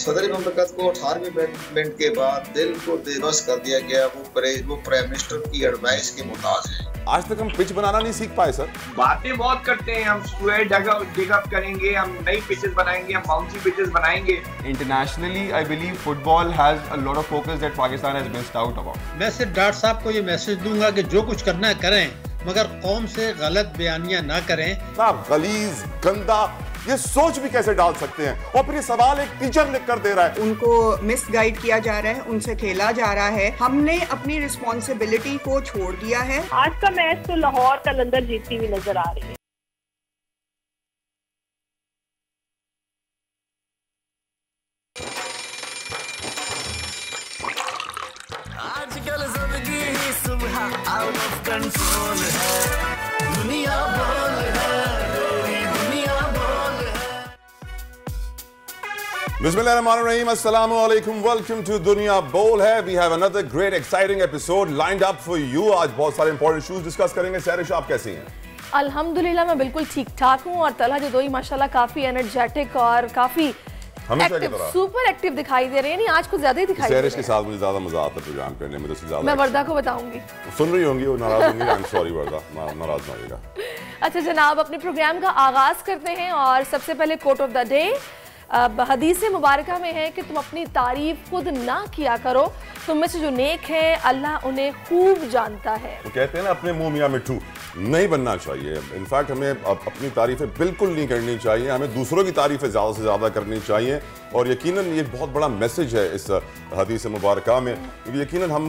सदर ममलकत को 18वीं अमेंडमेंट के बाद दिल को बेबस कर दिया गया। वो प्राइम मिनिस्टर की एडवाइस के मुताज है। आज तक हम पिच बनाना नहीं सीख पाए सर। बातें बहुत करते हैं, हम स्क्वायर डिगअप करेंगे, हम नई पिचेस बनाएंगे, हम बाउंसी पिचेस बनाएंगे। Internationally, I believe football has a lot of focus that Pakistan has missed out about. मैं सिर्फ डॉक्टर साहब को ये मैसेज दूंगा कि जो कुछ करना है करें, मगर कौम से गलत बयानियां ना करें। आप गलीज गंदा ये सोच भी कैसे डाल सकते हैं? और फिर ये सवाल एक टीचर लिख कर दे रहा है। उनको मिसगाइड किया जा रहा है, उनसे खेला जा रहा है। हमने अपनी रिस्पॉन्सिबिलिटी को छोड़ दिया है। आज का मैच तो लाहौर कलंदर जीतती हुई नजर आ रही है। आजकल जिंदगी ही सुबह आउट ऑफ कंट्रोल है, दुनिया बोल है, तेरी दुनिया बोल है। बिस्मिल्लाहिर्रहमानिर्रहीम, अस्सलाम वालेकुम, वेलकम टू दुनिया बोल है। We have another great exciting episode lined up for you. आज बहुत सारे इंपॉर्टेंट इश्यूज डिस्कस करेंगे। सैरिश, आप कैसी हैं? अल्हम्दुलिल्लाह मैं बिल्कुल ठीक ठाक हूँ और तलहा जदोई माशाल्लाह काफी एनर्जेटिक और काफी एक्टिव, सुपर एक्टिव दिखाई दे रहे हैं। नहीं, आज कुछ ज्यादा ही दिखाई दे रहे हैं। सैरिश के साथ मुझे ज्यादा मजा आता है प्रोग्राम करने में, तो ज्यादा मैं वर्दा को बताऊंगी, सुन रही होंगी, वो नाराज होंगी। आई एम सॉरी वर्दा, नाराज ना होइएगा। अच्छा जनाब, अपने प्रोग्राम का आगाज करते हैं और सबसे पहले कोट ऑफ द डे। हदीस मुबारका में है कि तुम अपनी तारीफ खुद ना किया करो, तुम में से जो नेक है अल्लाह उन्हें खूब जानता है। वो कहते हैं ना, अपने मुंह मियां मिट्ठू नहीं बनना चाहिए। इनफैक्ट हमें अपनी तारीफें बिल्कुल नहीं करनी चाहिए, हमें दूसरों की तारीफें ज़्यादा से ज़्यादा करनी चाहिए। और यकीनन ये बहुत बड़ा मैसेज है इस हदीस मुबारका में, क्योंकि यकीनन हम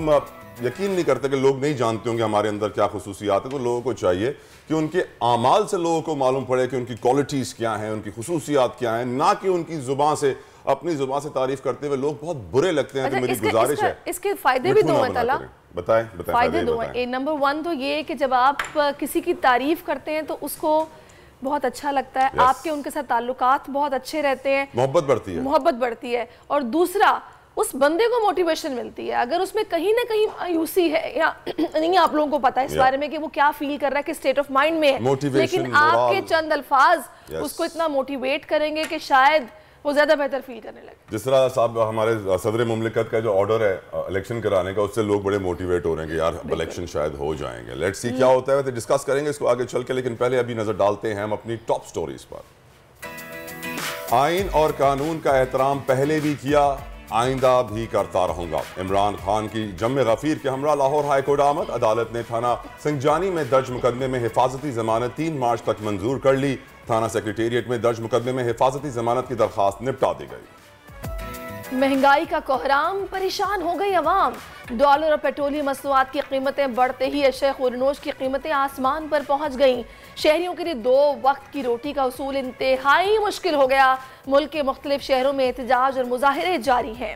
यकीन नहीं करते कि लोग नहीं जानते होंगे हमारे अंदर क्या खुसूसियात है। तो लोगों को चाहिए कि उनके आमाल से लोगों को मालूम पड़े कि उनकी क्वालिटीज़ क्या हैं, उनकी खुसूसियात क्या हैं, ना कि उनकी ज़ुबान से, अपनी ज़ुबान से तारीफ करते हुए लोग बहुत बुरे लगते हैं। अच्छा, तो मेरी गुजारिश है, इसके फायदे भी दो हैं तला। बताएं फायदे दो हैं। नंबर 1 तो ये कि जब आप किसी की तारीफ करते हैं तो उसको बहुत अच्छा लगता है, आपके उनके साथ ताल्लुकात बहुत अच्छे रहते हैं, मोहब्बत बढ़ती है। और दूसरा, उस बंदे को मोटिवेशन मिलती है। अगर उसमें कहीं ना कहीं मायूसी है या नहीं, आप लोगों को पता है इस बारे में कि वो क्या फील कर रहा है, कि स्टेट ऑफ माइंड में है, लेकिन आपके चंद अल्फाज उसको इतना मोटिवेट करेंगे कि शायद वो ज्यादा बेहतर फील करने लगे। जिस तरह साहब हमारे सदर मुमलिकत का जो ऑर्डर है इलेक्शन कराने का, उससे लोग बड़े मोटिवेट हो रहे हैं कि यार इलेक्शन शायद हो जाएंगे। लेट्स सी क्या होता है, तो डिस्कस करेंगे इसको आगे चल के। लेकिन पहले अभी नजर डालते हैं हम अपनी टॉप स्टोरीज पर। आइन और कानून का एहतराम पहले भी किया, आइंदा भी करता रहूंगा। इमरान खान की जम्मे गफीर के हमरा लाहौर हाई कोर्ट आमद। अदालत ने थाना संजानी में दर्ज मुकदमे में हिफाजती जमानत 3 मार्च तक मंजूर कर ली। थाना सेक्रेटेरिएट में दर्ज मुकदमे में हिफाजती जमानत की दरखास्त निपटा दी गई। महंगाई का कोहराम, परेशान हो गई अवाम। डॉलर और पेट्रोलियम मसनूआत की कीमतें बढ़ते ही अशय खुरनोश की कीमतें आसमान पर पहुंच गईं। शहरियों के लिए 2 वक्त की रोटी का उसूल इंतहाई मुश्किल हो गया। मुल्क के मुख्तलिफ शहरों में एहतजाज और मुजाहिरे जारी हैं।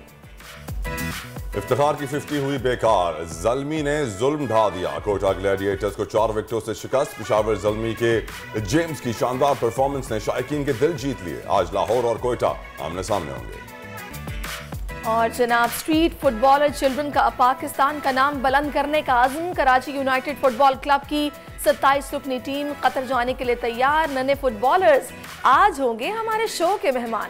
इफ्तिखार की 50 हुई बेकार, ज़ल्मी ने जुल्म ढा दिया। कोटा ग्लैडिएटर्स को 4 विकेटों से शिकस्त। पेशावर ज़ल्मी के जेम्स की शानदार परफॉर्मेंस ने शायकीन के दिल जीत लिए। आज लाहौर और कोयटा आमने सामने होंगे। और जनाब, स्ट्रीट फुटबॉलर चिल्ड्रन का पाकिस्तान का नाम बुलंद करने का अज़्म। कराची यूनाइटेड फुटबॉल क्लब की 27 रुकनी टीम कतर जाने के लिए तैयार। नन्हे फुटबॉलर्स आज होंगे हमारे शो के मेहमान।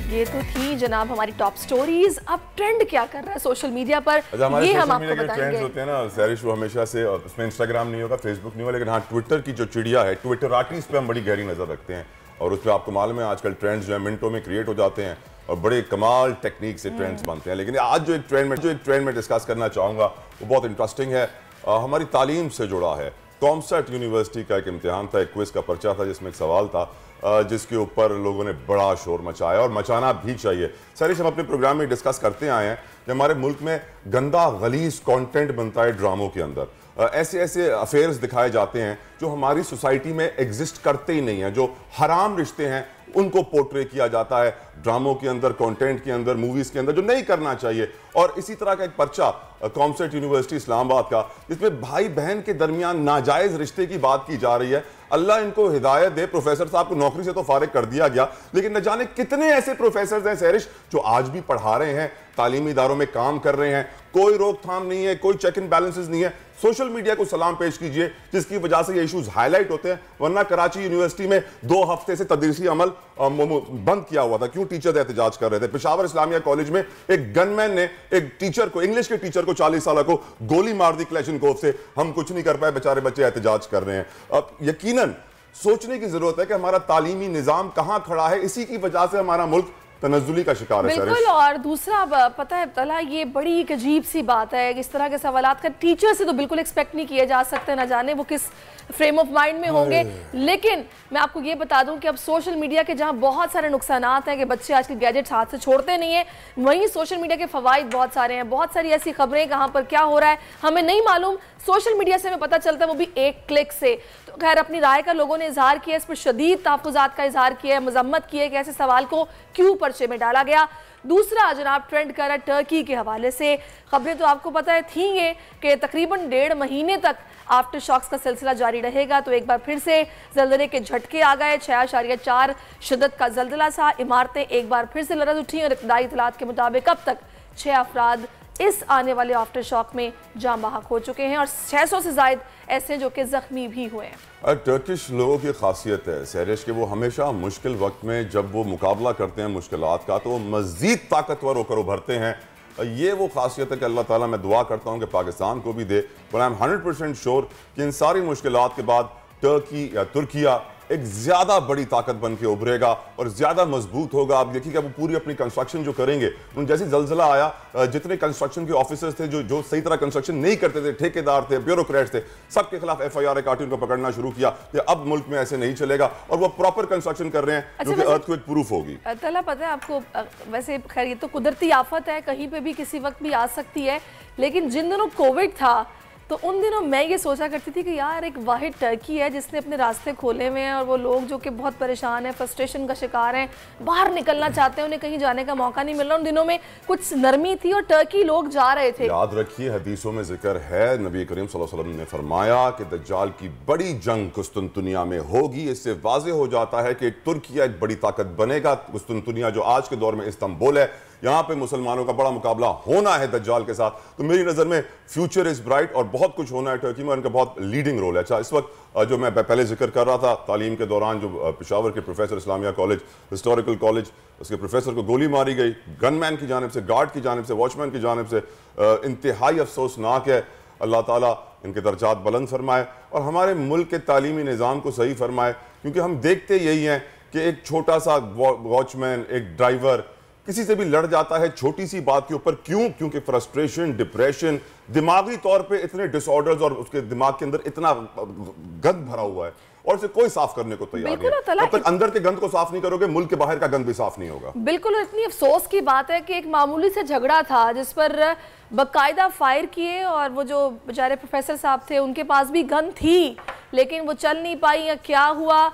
ये तो थी जनाब हमारी टॉप स्टोरीज। अब ट्रेंड क्या कर रहा है सोशल मीडिया पर, ये हम आपको बताएंगे। ट्रेंड्स होते हैं ना सैरिश, वो हमेशा से, उसमें इंस्टाग्राम नहीं होगा, फेसबुक नहीं होगा, लेकिन हाँ ट्विटर की जो चिड़िया है, ट्विटराटीज पे हम बड़ी गहरी नजर रखते हैं। और उस पर आपको मालूम है आजकल ट्रेंड्स जो है मिनटों में क्रिएट हो जाते हैं और बड़े कमाल टेक्निक से ट्रेंड्स बनते हैं। लेकिन आज जो एक ट्रेंड में डिस्कस करना चाहूँगा वो बहुत इंटरेस्टिंग है, हमारी तालीम से जुड़ा है। कॉमसेट यूनिवर्सिटी का एक इम्तिहान था, एक क्विज का पर्चा था जिसमें एक सवाल था जिसके ऊपर लोगों ने बड़ा शोर मचाया और मचाना भी चाहिए। सर, हम अपने प्रोग्राम में डिस्कस करते आए हैं कि हमारे मुल्क में गंदा गलीज कंटेंट बनता है ड्रामों के अंदर। ऐसे अफेयर्स दिखाए जाते हैं जो हमारी सोसाइटी में एग्जिस्ट करते ही नहीं हैं, जो हराम रिश्ते हैं उनको पोर्ट्रे किया जाता है ड्रामों के अंदर, कंटेंट के अंदर, मूवीज के अंदर, जो नहीं करना चाहिए। और इसी तरह का एक पर्चा कॉमसेट यूनिवर्सिटी इस्लामाबाद का, जिसमें भाई बहन के दरमियान नाजायज रिश्ते की बात की जा रही है। अल्लाह इनको हिदायत दे, प्रोफेसर साहब को नौकरी से तो फारिग कर दिया गया, लेकिन न जाने कितने ऐसे प्रोफेसर हैं सहरिश जो आज भी पढ़ा रहे हैं, तालीमी इदारों में काम कर रहे हैं, कोई रोकथाम नहीं है, कोई चेक एंड बैलेंसेस नहीं है। सोशल मीडिया को सलाम पेश कीजिए जिसकी वजह से ये इश्यूज हाईलाइट होते हैं, वरना कराची यूनिवर्सिटी में 2 हफ्ते से तदरीसी अमल बंद किया हुआ था। क्यों? टीचर एहतजाज कर रहे थे। पेशावर इस्लामिया कॉलेज में एक गनमैन ने एक टीचर को, इंग्लिश के टीचर को 40 साल को गोली मार दी क्लैशनकोफ से। हम कुछ नहीं कर पाए, बेचारे बच्चे एहतजाज कर रहे हैं। अब यकीनन सोचने की जरूरत है कि हमारा तालीमी निजाम कहां खड़ा है। इसी की वजह से हमारा मुल्क तनज़्ज़ुली का शिकार है। बिल्कुल। और दूसरा पता है तला, ये बड़ी एक अजीब सी बात है, इस तरह के सवालात का टीचर से तो बिल्कुल एक्सपेक्ट नहीं किए जा सकते, ना जाने वो किस फ्रेम ऑफ माइंड में होंगे। लेकिन मैं आपको ये बता दूं कि अब सोशल मीडिया के जहां बहुत सारे नुकसानात हैं कि बच्चे आजकल गैजेट्स हाथ से छोड़ते नहीं हैं, वहीं सोशल मीडिया के फवाइद बहुत सारे हैं। बहुत सारी ऐसी खबरें कहां पर क्या हो रहा है हमें नहीं मालूम, सोशल मीडिया से हमें पता चलता है, वो भी एक क्लिक से। तो खैर, अपनी राय का लोगों ने इजहार किया, इस पर शदीद तहफ़्फ़ुज़ात का इजहार किया है, मजम्मत की है कि ऐसे सवाल को क्यों पर्चे में डाला गया। दूसरा जनाब ट्रेंड कर रहा है टर्की के हवाले से। खबरें तो आपको पता है थी ये कि तकरीबन 1.5 महीने तक आफ्टर शॉक्स का सिलसिला जारी रहेगा। तो एक बार फिर से ज़लज़ले के झटके आ गए। 6.4 शिद्दत का ज़लज़ला सा, इमारतें एक बार फिर से लरज़ उठी और इब्तदाई इत्तलात के मुताबिक अब तक 6 अफराद इस आने वाले आफ्टर शॉक में जाँ बहक हो चुके हैं और 600 से ज़ायद ऐसे जो कि ज़ख्मी भी हुए हैं। टर्किश लोगों की खासियत है सहरिश के वो हमेशा मुश्किल वक्त में जब वो मुकाबला करते हैं मुश्किलात का, तो वो मज़ीद ताकतवर होकर उभरते हैं। ये वो खासियत है कि अल्लाह ताला, मैं दुआ करता हूँ कि पाकिस्तान को भी दे। पर आई एम 100% श्योर कि इन सारी मुश्किलात के बाद टर्की या तुर्किया एक ज्यादा बड़ी ताकत बन के उभरेगा और ज्यादा मजबूत होगा। आप देखिए कि वो पूरी अपनी कंस्ट्रक्शन जो करेंगे, जैसे जलजला आया, जितने कंस्ट्रक्शन के ऑफिसर्स थे जो सही तरह कंस्ट्रक्शन नहीं करते थे, ठेकेदार थे, ब्यूरोक्रेट्स थे, सबके खिलाफ FIR काटी उनको पकड़ना शुरू किया कि अब मुल्क में ऐसे नहीं चलेगा और वो प्रॉपर कंस्ट्रक्शन कर रहे हैं जो कि अर्थक्वेक प्रूफ होगी। तला, पता है आपको, वैसे खैर ये तो कुदरती आफत है, कहीं पे भी किसी वक्त भी आ सकती है, लेकिन जिन दिनों कोविड था तो उन दिनों मैं ये सोचा करती थी कि यार एक वाहिद टर्की है जिसने अपने रास्ते खोले हुए हैं और वो लोग जो कि बहुत परेशान हैं, फ्रस्ट्रेशन का शिकार हैं, बाहर निकलना चाहते हैं, उन्हें कहीं जाने का मौका नहीं मिल रहा। उन दिनों में कुछ नरमी थी और टर्की लोग जा रहे थे। याद रखिए हदीसों में जिक्र है, नबी करीम सल्लल्लाहु अलैहि वसल्लम ने फरमाया कि दज्जाल की बड़ी जंग कुस्तुनतुनिया में होगी। इससे वाज़ेह हो जाता है कि तुर्किया एक बड़ी ताकत बनेगा। कुस्तुनतुनिया जो आज के दौर में इस्तांबुल है, यहाँ पे मुसलमानों का बड़ा मुकाबला होना है दज्जाल के साथ। तो मेरी नज़र में फ्यूचर इज ब्राइट और बहुत कुछ होना है टर्की में, उनका बहुत लीडिंग रोल है। अच्छा, इस वक्त जो मैं पहले जिक्र कर रहा था तालीम के दौरान, जो पेशावर के professor Islamia college, historical college, उसके प्रोफेसर को गोली मारी गई गनमैन की जानिब से, गार्ड की जानिब से, वॉचमैन की जानिब से। इंतहाई अफसोसनाक है। अल्लाह ताला इनके दर्जात बुलंद फरमाए और हमारे मुल्क के तालीमी निज़ाम को सही फरमाए, क्योंकि हम देखते यही हैं कि एक छोटा सा वॉचमैन, एक ड्राइवर किसी से भी लड़ जाता है छोटी सी बात के ऊपर। क्यों? क्योंकि फ्रस्ट्रेशन, डिप्रेशन, दिमागी तौर पे इतने डिसऑर्डर्स और उसके दिमाग के अंदर इतना गंद भरा हुआ है और उसे कोई साफ करने को तैयार नहीं है। जब तक अंदर के गंद को साफ नहीं करोगे, मुल्क के बाहर का गंद भी साफ नहीं होगा। बिल्कुल। इतनी अफसोस की बात है कि एक मामूली से झगड़ा था जिस पर बाकायदा फायर किए और वो जो बेचारे प्रोफेसर साहब थे उनके पास भी गन थी, लेकिन वो चल नहीं पाई या क्या हुआ,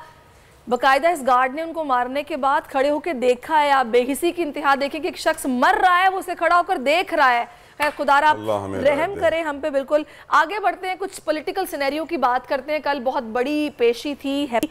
बाकायदा इस गार्ड ने उनको मारने के बाद खड़े होकर देखा है। आप बेहिसी की इंतहा देखें कि एक शख्स मर रहा है, वो उसे खड़ा होकर देख रहा है। खैर खुदारा आप रहम करें हम पे। बिल्कुल आगे बढ़ते हैं, कुछ पॉलिटिकल सिनेरियो की बात करते हैं। कल बहुत बड़ी पेशी थी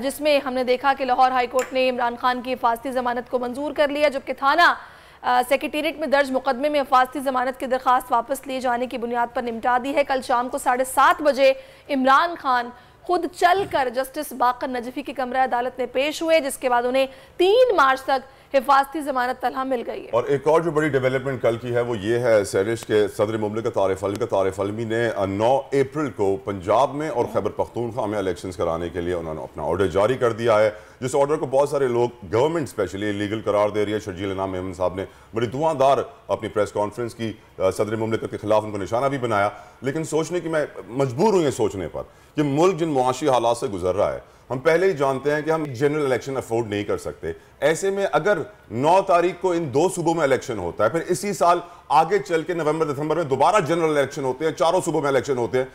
जिसमें हमने देखा कि लाहौर हाई कोर्ट ने इमरान खान की हिफाजती जमानत को मंजूर कर लिया, जबकि थाना सेक्रेटेरिएट में दर्ज मुकदमे में हिफाजती जमानत की दरख्वास्त वापस लिए जाने की बुनियाद पर निपटा दी है। कल शाम को 7:30 बजे इमरान खान खुद चलकर जस्टिस बाकर नजफी के कमरे अदालत में पेश हुए, जिसके बाद उन्हें 3 मार्च तक हिफाजती जमानत तलहा मिल गई है। और एक और जो बड़ी डेवलपमेंट कल की है वो ये है, सहरिश के सदर मुमलिकत तारिफ अलवी ने 9 अप्रैल को पंजाब में और खैबर पख्तूनख्वा में इलेक्शंस कराने के लिए उन्होंने अपना ऑर्डर जारी कर दिया है, जिस ऑर्डर को बहुत सारे लोग, गवर्नमेंट स्पेशली इलीगल करार दे रही है। शर्जील इनाम मेमन साहब ने बड़ी धुआंधार अपनी प्रेस कॉन्फ्रेंस की, सदर मुमलिकत के खिलाफ उनको निशाना भी बनाया। लेकिन सोचने की मैं मजबूर हुई सोचने पर कि मुल्क जिन मुआशी हालात से गुजर रहा है, हम पहले ही जानते हैं कि हम जनरल इलेक्शन अफोर्ड नहीं कर सकते। ऐसे में अगर 9 तारीख को इन 2 सूबों में इलेक्शन होता है, फिर इसी साल आगे चल के नवंबर दिसंबर में दोबारा जनरल इलेक्शन होते हैं, 4 सूबों में इलेक्शन होते हैं,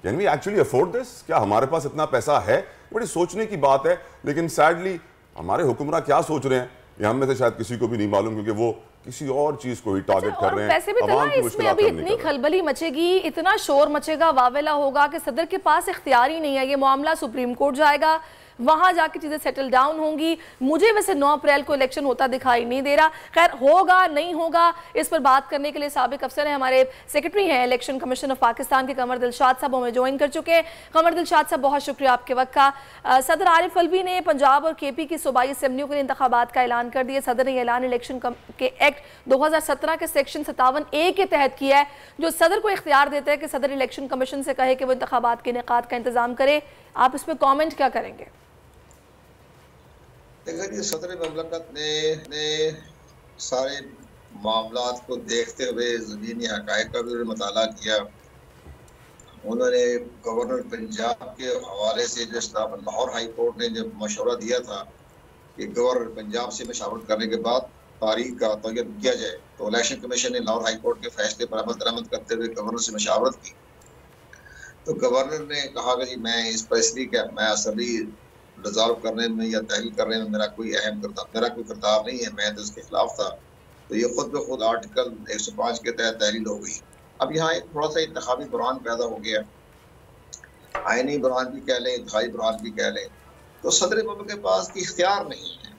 can we actually afford this? क्या हमारे पास इतना पैसा है? बड़ी सोचने की बात है। लेकिन सैडली हमारे हुक्मरान क्या सोच रहे हैं, ये हम में से शायद किसी को भी नहीं मालूम, क्योंकि वो किसी और चीज को ही टारगेट कर रहे हैं। वैसे भी तला इसमें अभी इतनी खलबली मचेगी, इतना शोर मचेगा, वावेला होगा कि सदर के पास इख्तियार ही नहीं है। ये मामला सुप्रीम कोर्ट जाएगा, वहां जाके चीजें सेटल डाउन होंगी। मुझे वैसे 9 अप्रैल को इलेक्शन होता दिखाई नहीं दे रहा। खैर, होगा नहीं होगा इस पर बात करने के लिए साबिक अफसर हैं, हमारे सेक्रेटरी हैं इलेक्शन कमीशन ऑफ पाकिस्तान के कमर दिलशाद साहब हमें ज्वाइन कर चुके हैं। कमर दिलशाद साहब, बहुत शुक्रिया आपके वक्त का। सदर आरिफ अलवी ने पंजाब और KP की सूबाई असम्बलियों के लिए इंतखाबात का ऐलान कर दिया। सदर ने ऐलान इलेक्शन के एक्ट 2017 के सेक्शन 57A के तहत किया है, जो सदर को इख्तियार देता है कि सदर इलेक्शन कमीशन से कहे कि वो इंतखाबात के इनेकाद का इंतजाम करे। आप इस पर कॉमेंट क्या करेंगे? देखिए, सदर ममलकत ने सारे मामलात को देखते हुए ज़मीनी हक़ाइक़ का भी मुताला किया। उन्होंने गवर्नर पंजाब के हवाले से जो लाहौर हाई कोर्ट ने जब मशवरा दिया था कि गवर्नर पंजाब से मशावरत करने के बाद तारीख का तयन किया जाए, तो इलेक्शन कमीशन ने लाहौर हाई कोर्ट के फैसले पर अमल दरामद करते हुए गवर्नर से मशावरत की। तो गवर्नर ने कहा कि जी मैं इस फैसले का मैं असली रिजॉल्व करने में या तहरीर करने में मेरा कोई किरदार नहीं है, मैं तो इसके खिलाफ था। तो ये खुद ब खुद आर्टिकल 105 के तहत तहरीर हो गई। अब यहाँ एक थोड़ा सा इंतखाबी बुरहान पैदा हो गया, आईनी बुरहान भी कह लें, इंतखाबी बुरहान भी कह लें। तो सदर मुल्क के पास की इख्तियार नहीं है।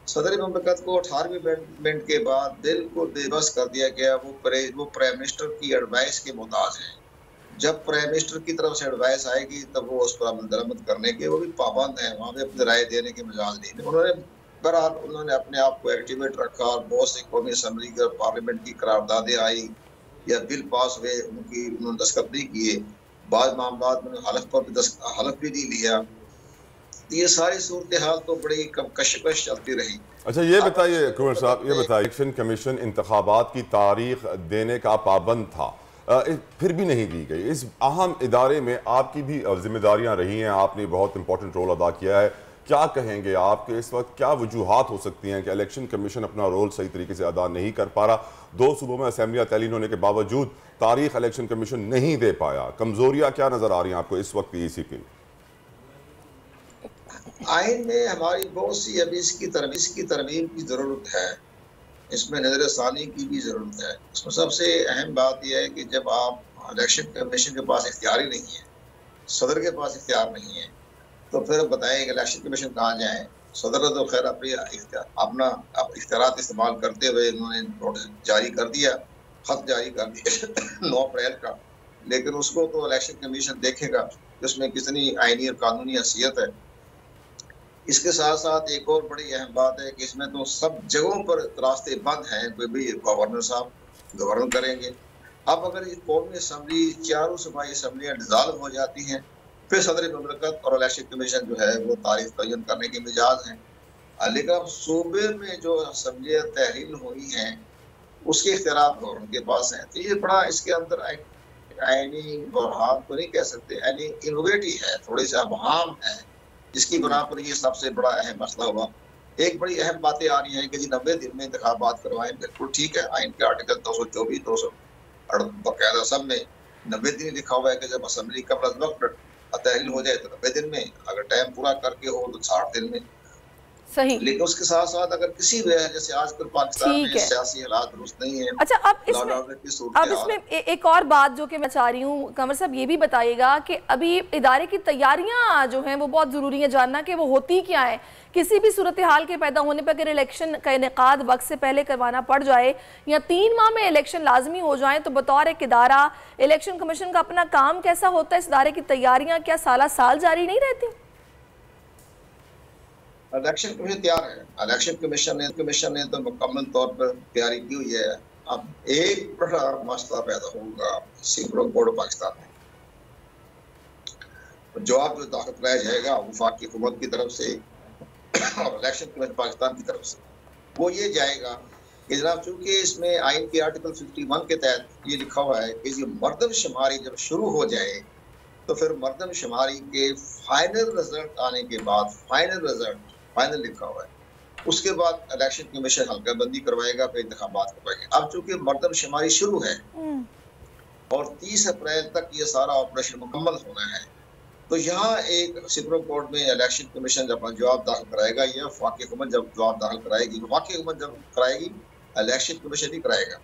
सदर मुमलकत को 18वीं अमेंडमेंट के बाद बिल को बेबस कर दिया गया। वो प्राइम मिनिस्टर की एडवाइस के मोहताज हैं। जब प्राइम मिनिस्टर की तरफ से एडवाइस आएगी तब वो उस पर अमल दरामद करने के वो भी पाबंद हैं, वहाँ पे अपनी राय देने के मजाज नहीं। उन्होंने अपने आप को एक्टिवेट रखा और बहुत सी कौमी असम्बली की और पार्लियामेंट की करारदादें आई या बिल पास हुए, उन्होंने दस्तखत नहीं किए। बाद मामला में हलफ भी नहीं लिया। ये सारी सूरत हाल तो बड़ी कशमकश चलती रही। अच्छा, ये बताइए कुंवर साहब, ये बताइए इलेक्शन कमीशन इंतखाबात की तारीख देने का पाबंद था, फिर भी नहीं दी गई। इस अहम इदारे में आपकी भी जिम्मेदारियां रही हैं, आपने बहुत इंपॉर्टेंट रोल अदा किया है। क्या कहेंगे आप कि इस वक्त क्या वजूहात हो सकती हैं कि इलेक्शन कमीशन अपना रोल सही तरीके से अदा नहीं कर पा रहा? 2 सूबों में असम्बलियां तैलीन होने के बावजूद तारीख इलेक्शन कमीशन नहीं दे पाया। कमजोरियां क्या नजर आ रही हैं आपको इस वक्त EC की? आइन में हमारी बहुत सी अभी इसकी तरमीम की जरूरत है, इसमें नजर सानी की भी जरूरत है। इसमें सबसे अहम बात यह है कि जब आप इलेक्शन कमीशन के पास इख्तियार ही नहीं है, सदर के पास इख्तियार नहीं है, तो फिर बताएं कि इलेक्शन कमीशन कहाँ जाए। सदर ने तो खैर अपना इख्तियारात इस्तेमाल करते हुए उन्होंने नोटिस जारी कर दिया, खत जारी कर दिया 9 अप्रैल का, लेकिन उसको तो इलेक्शन कमीशन देखेगा कि उसमें कितनी आईनी और कानूनी हैसियत है। इसके साथ साथ एक और बड़ी अहम बात है कि इसमें तो सब जगहों पर रास्ते बंद हैं, कोई भी गवर्नर साहब गवर्नर करेंगे। अब अगर ये कौमी असम्बली, चारों सूबाई असम्बलियाँ डिज़ाल्व हो जाती हैं, फिर सदर मुमलकत और इलेक्शन कमीशन जो है वो तारीख तयन करने के मिजाज हैं। लेकिन अब सूबे में जो असम्बलियाँ तहरीर हुई हैं उसके इख्तियार गवर्नर के पास हैं। तो ये बड़ा इसके अंदर आईनी बुरहान तो नहीं कह सकते, यानी इनोवेटिव है, थोड़ी सा अहम है, जिसकी बना पर ये सबसे बड़ा अहम मसला हुआ। एक बड़ी अहम बातें आ रही हैं कि जी 90 दिन में इंतखाबात करवाएं। बिल्कुल ठीक है, आइन के आर्टिकल 224, 200 बाकायदा सब में 90 दिन लिखा हुआ है कि जब असम्बली का वक्त तहरीर हो जाए तो 90 दिन में, अगर टाइम पूरा करके हो तो 60 दिन में। सही। लेकिन उसके साथ साथ अगर किसी वजह जैसे आजकल पाकिस्तान में सियासी हालात दुरुस्त नहीं है। अच्छा, अब इसमें एक और बात जो कि मैं चाह रही हूँ कमर साहब, ये भी बताइएगा कि अभी इदारे की तैयारियां जो हैं वो बहुत ज़रूरी है जानना कि वो होती क्या है। किसी भी सूरत हाल के पैदा होने पर अगर इलेक्शन का इनेकाद वक्त से पहले करवाना पड़ जाए या 3 माह में इलेक्शन लाजमी हो जाए, तो बतौर एक इदारा इलेक्शन कमीशन का अपना काम कैसा होता है? इस इदारे की तैयारियां क्या साल जारी नहीं रहती? इलेक्शन कमीशन तैयार है। इलेक्शन कमीशन ने तो मुकम्मल तौर पर तैयारी की हुई है। अब एक बड़ा मसला पैदा होगा सुप्रीम कोर्ट पाकिस्तान में, जवाब जो दाखिल कराया जाएगा वफाकी हुकूमत की तरफ से और इलेक्शन कमीशन पाकिस्तान की तरफ से, वो ये जाएगा कि जनाब चूंकि इसमें आइन के आर्टिकल 51 के तहत ये लिखा हुआ है कि मरदमशुमारी जब शुरू हो जाए तो फिर मरदमशुमारी के फाइनल रिजल्ट आने के बाद, फाइनल लिखा हुआ है, उसके बाद इलेक्शन कमीशन हल्का बंदी करवाएगा, फिर इंतखाबात करवाएगा। अब चूंकि मरदमशुमारी शुरू है और 30 अप्रैल तक ये सारा ऑपरेशन मुकम्मल होना है, तो यहाँ एक सुप्रीम कोर्ट में इलेक्शन कमीशन जब जवाब दाखिल कराएगा या वफाकी हुकूमत जब जवाब दाखिल कराएगी, वफाकी हुकूमत जब कराएगी, इलेक्शन कमीशन ही कराएगा,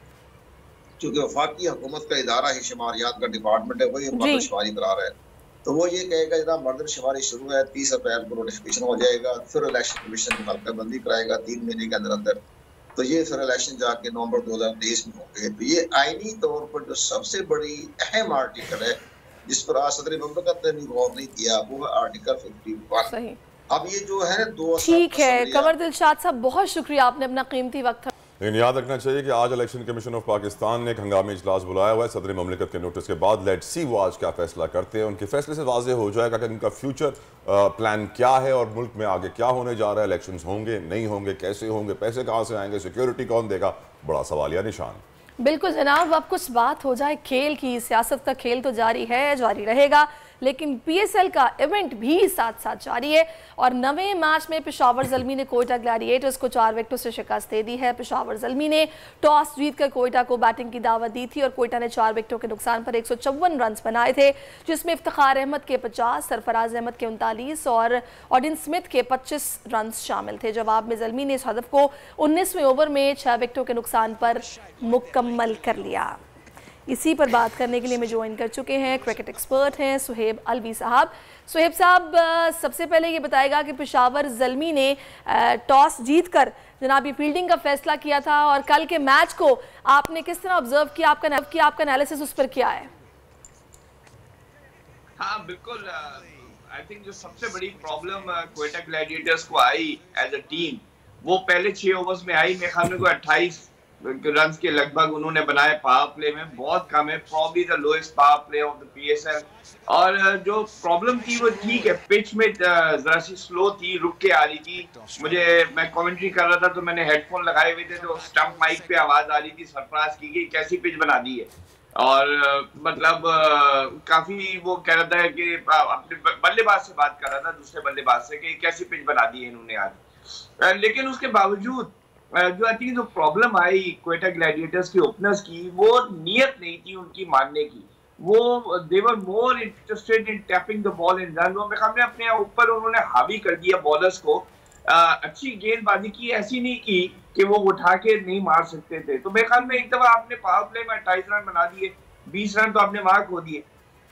क्योंकि वफाकी हुकूमत का इदारा ही शुमारियात का डिपार्टमेंट है, वही मर्दमशुमारी करा रहा है। तो वो ये कहेगा जनाब मर्दमशुमारी शुरू है, 30 अप्रैल को नोटिफिकेशन हो जाएगा, फिर इलेक्शन कमीशन हल्का बंदी कराएगा 3 महीने के अंदर अंदर, तो ये फिर इलेक्शन जाके नवंबर 2023 में होंगे। तो ये आईनी तौर पर जो सबसे बड़ी अहम आर्टिकल है जिस पर आज सदर मुमलिकत ने भी गौर नहीं किया, वो है आर्टिकल 51। अब ये जो है दो ठीक है कमर दिलशाद साहब, बहुत शुक्रिया, आपने अपना कीमती वक्त। लेकिन याद रखना चाहिए कि आज इलेक्शन कमीशन ऑफ पाकिस्तान ने एक हंगामी इजलास बुलाया हुआ है सदर मुमलिकत के नोटिस के बाद। लेट्स सी वो आज क्या फैसला करते हैं। उनके फैसले से वाज़ेह हो जाएगा कि उनका फ्यूचर प्लान क्या है और मुल्क में आगे क्या होने जा रहा है। इलेक्शंस होंगे नहीं होंगे, कैसे होंगे, पैसे कहाँ से आएंगे, सिक्योरिटी कौन देगा, बड़ा सवालिया निशान। बिल्कुल जनाब, अब कुछ बात हो जाए खेल की। सियासत का खेल तो जारी है, जारी रहेगा, लेकिन PSL का इवेंट भी साथ साथ जारी है। और 9वें मैच में पेशावर ज़ल्मी ने कोयटा ग्लैडिएटर्स को 4 विकेटों से शिकस्त दे दी है। पेशावर ज़ल्मी ने टॉस जीतकर कोयटा को बैटिंग की दावत दी थी और कोयटा ने 4 विकेटों के नुकसान पर 154 रन बनाए थे, जिसमें इफ्तिखार अहमद के 50, सरफराज अहमद के 39 और ऑडिन स्मिथ के 25 रन शामिल थे। जवाब में ज़ल्मी ने इस हदफ को 19वें ओवर में 6 विकेटों के नुकसान पर मुकम्मल कर लिया। इसी पर बात करने के लिए मैं ज्वाइन कर चुके हैं क्रिकेट एक्सपर्ट हैं सुहेब अलवी साहब। सुहेब साहब, सबसे पहले ये बताएगा कि पेशावर ज़ल्मी ने टॉस जीतकर जनाब ये फील्डिंग का फैसला किया था और कल के मैच को आपने किस तरह ऑब्जर्व किया, आपका एनालिसिस उस पर क्या है? हाँ बिल्कुल, आई थिंक जो सबसे बड़ी प्रॉब्लम कोयटा ग्लैडिएटर्स को आई एज अ टीम, वो पहले 6 ओवर्स में आई। मेरे ख्याल में कोई 28 रन के लगभग उन्होंने बनाए पावर प्ले में, बहुत कम है, probably the lowest power play of the PSL। और जो प्रॉब्लम थी वो ठीक है, पिच में जरा सी स्लो थी, रुक के आ रही थी। मैं कमेंट्री कर रहा था तो मैंने हेडफोन लगाए हुए थे, तो स्टंप माइक पे आवाज आ रही थी सरफराज की कि कैसी पिच बना दी है। और मतलब काफी वो कह रहा था कि अपने बल्लेबाज से बात कर रहा था, दूसरे बल्लेबाज से, कि कैसी पिच बना दी है इन्होंने आज। लेकिन उसके बावजूद जो आई थिंक जो प्रॉब्लम आई कोयटा ग्लैडिएटर्स के ओपनर्स की, वो नीयत नहीं थी उनकी मानने की। वो they were more interested in tapping the ball in run. वो मेरे अपने ऊपर उन्होंने हावी कर दिया बॉलर्स को। अच्छी गेंदबाजी की, ऐसी नहीं की कि वो उठा के नहीं मार सकते थे। तो मेरे ख्याल में एक दफा आपने पावर प्ले में 28 रन बना दिए, 20 रन तो आपने वहां खो दिए।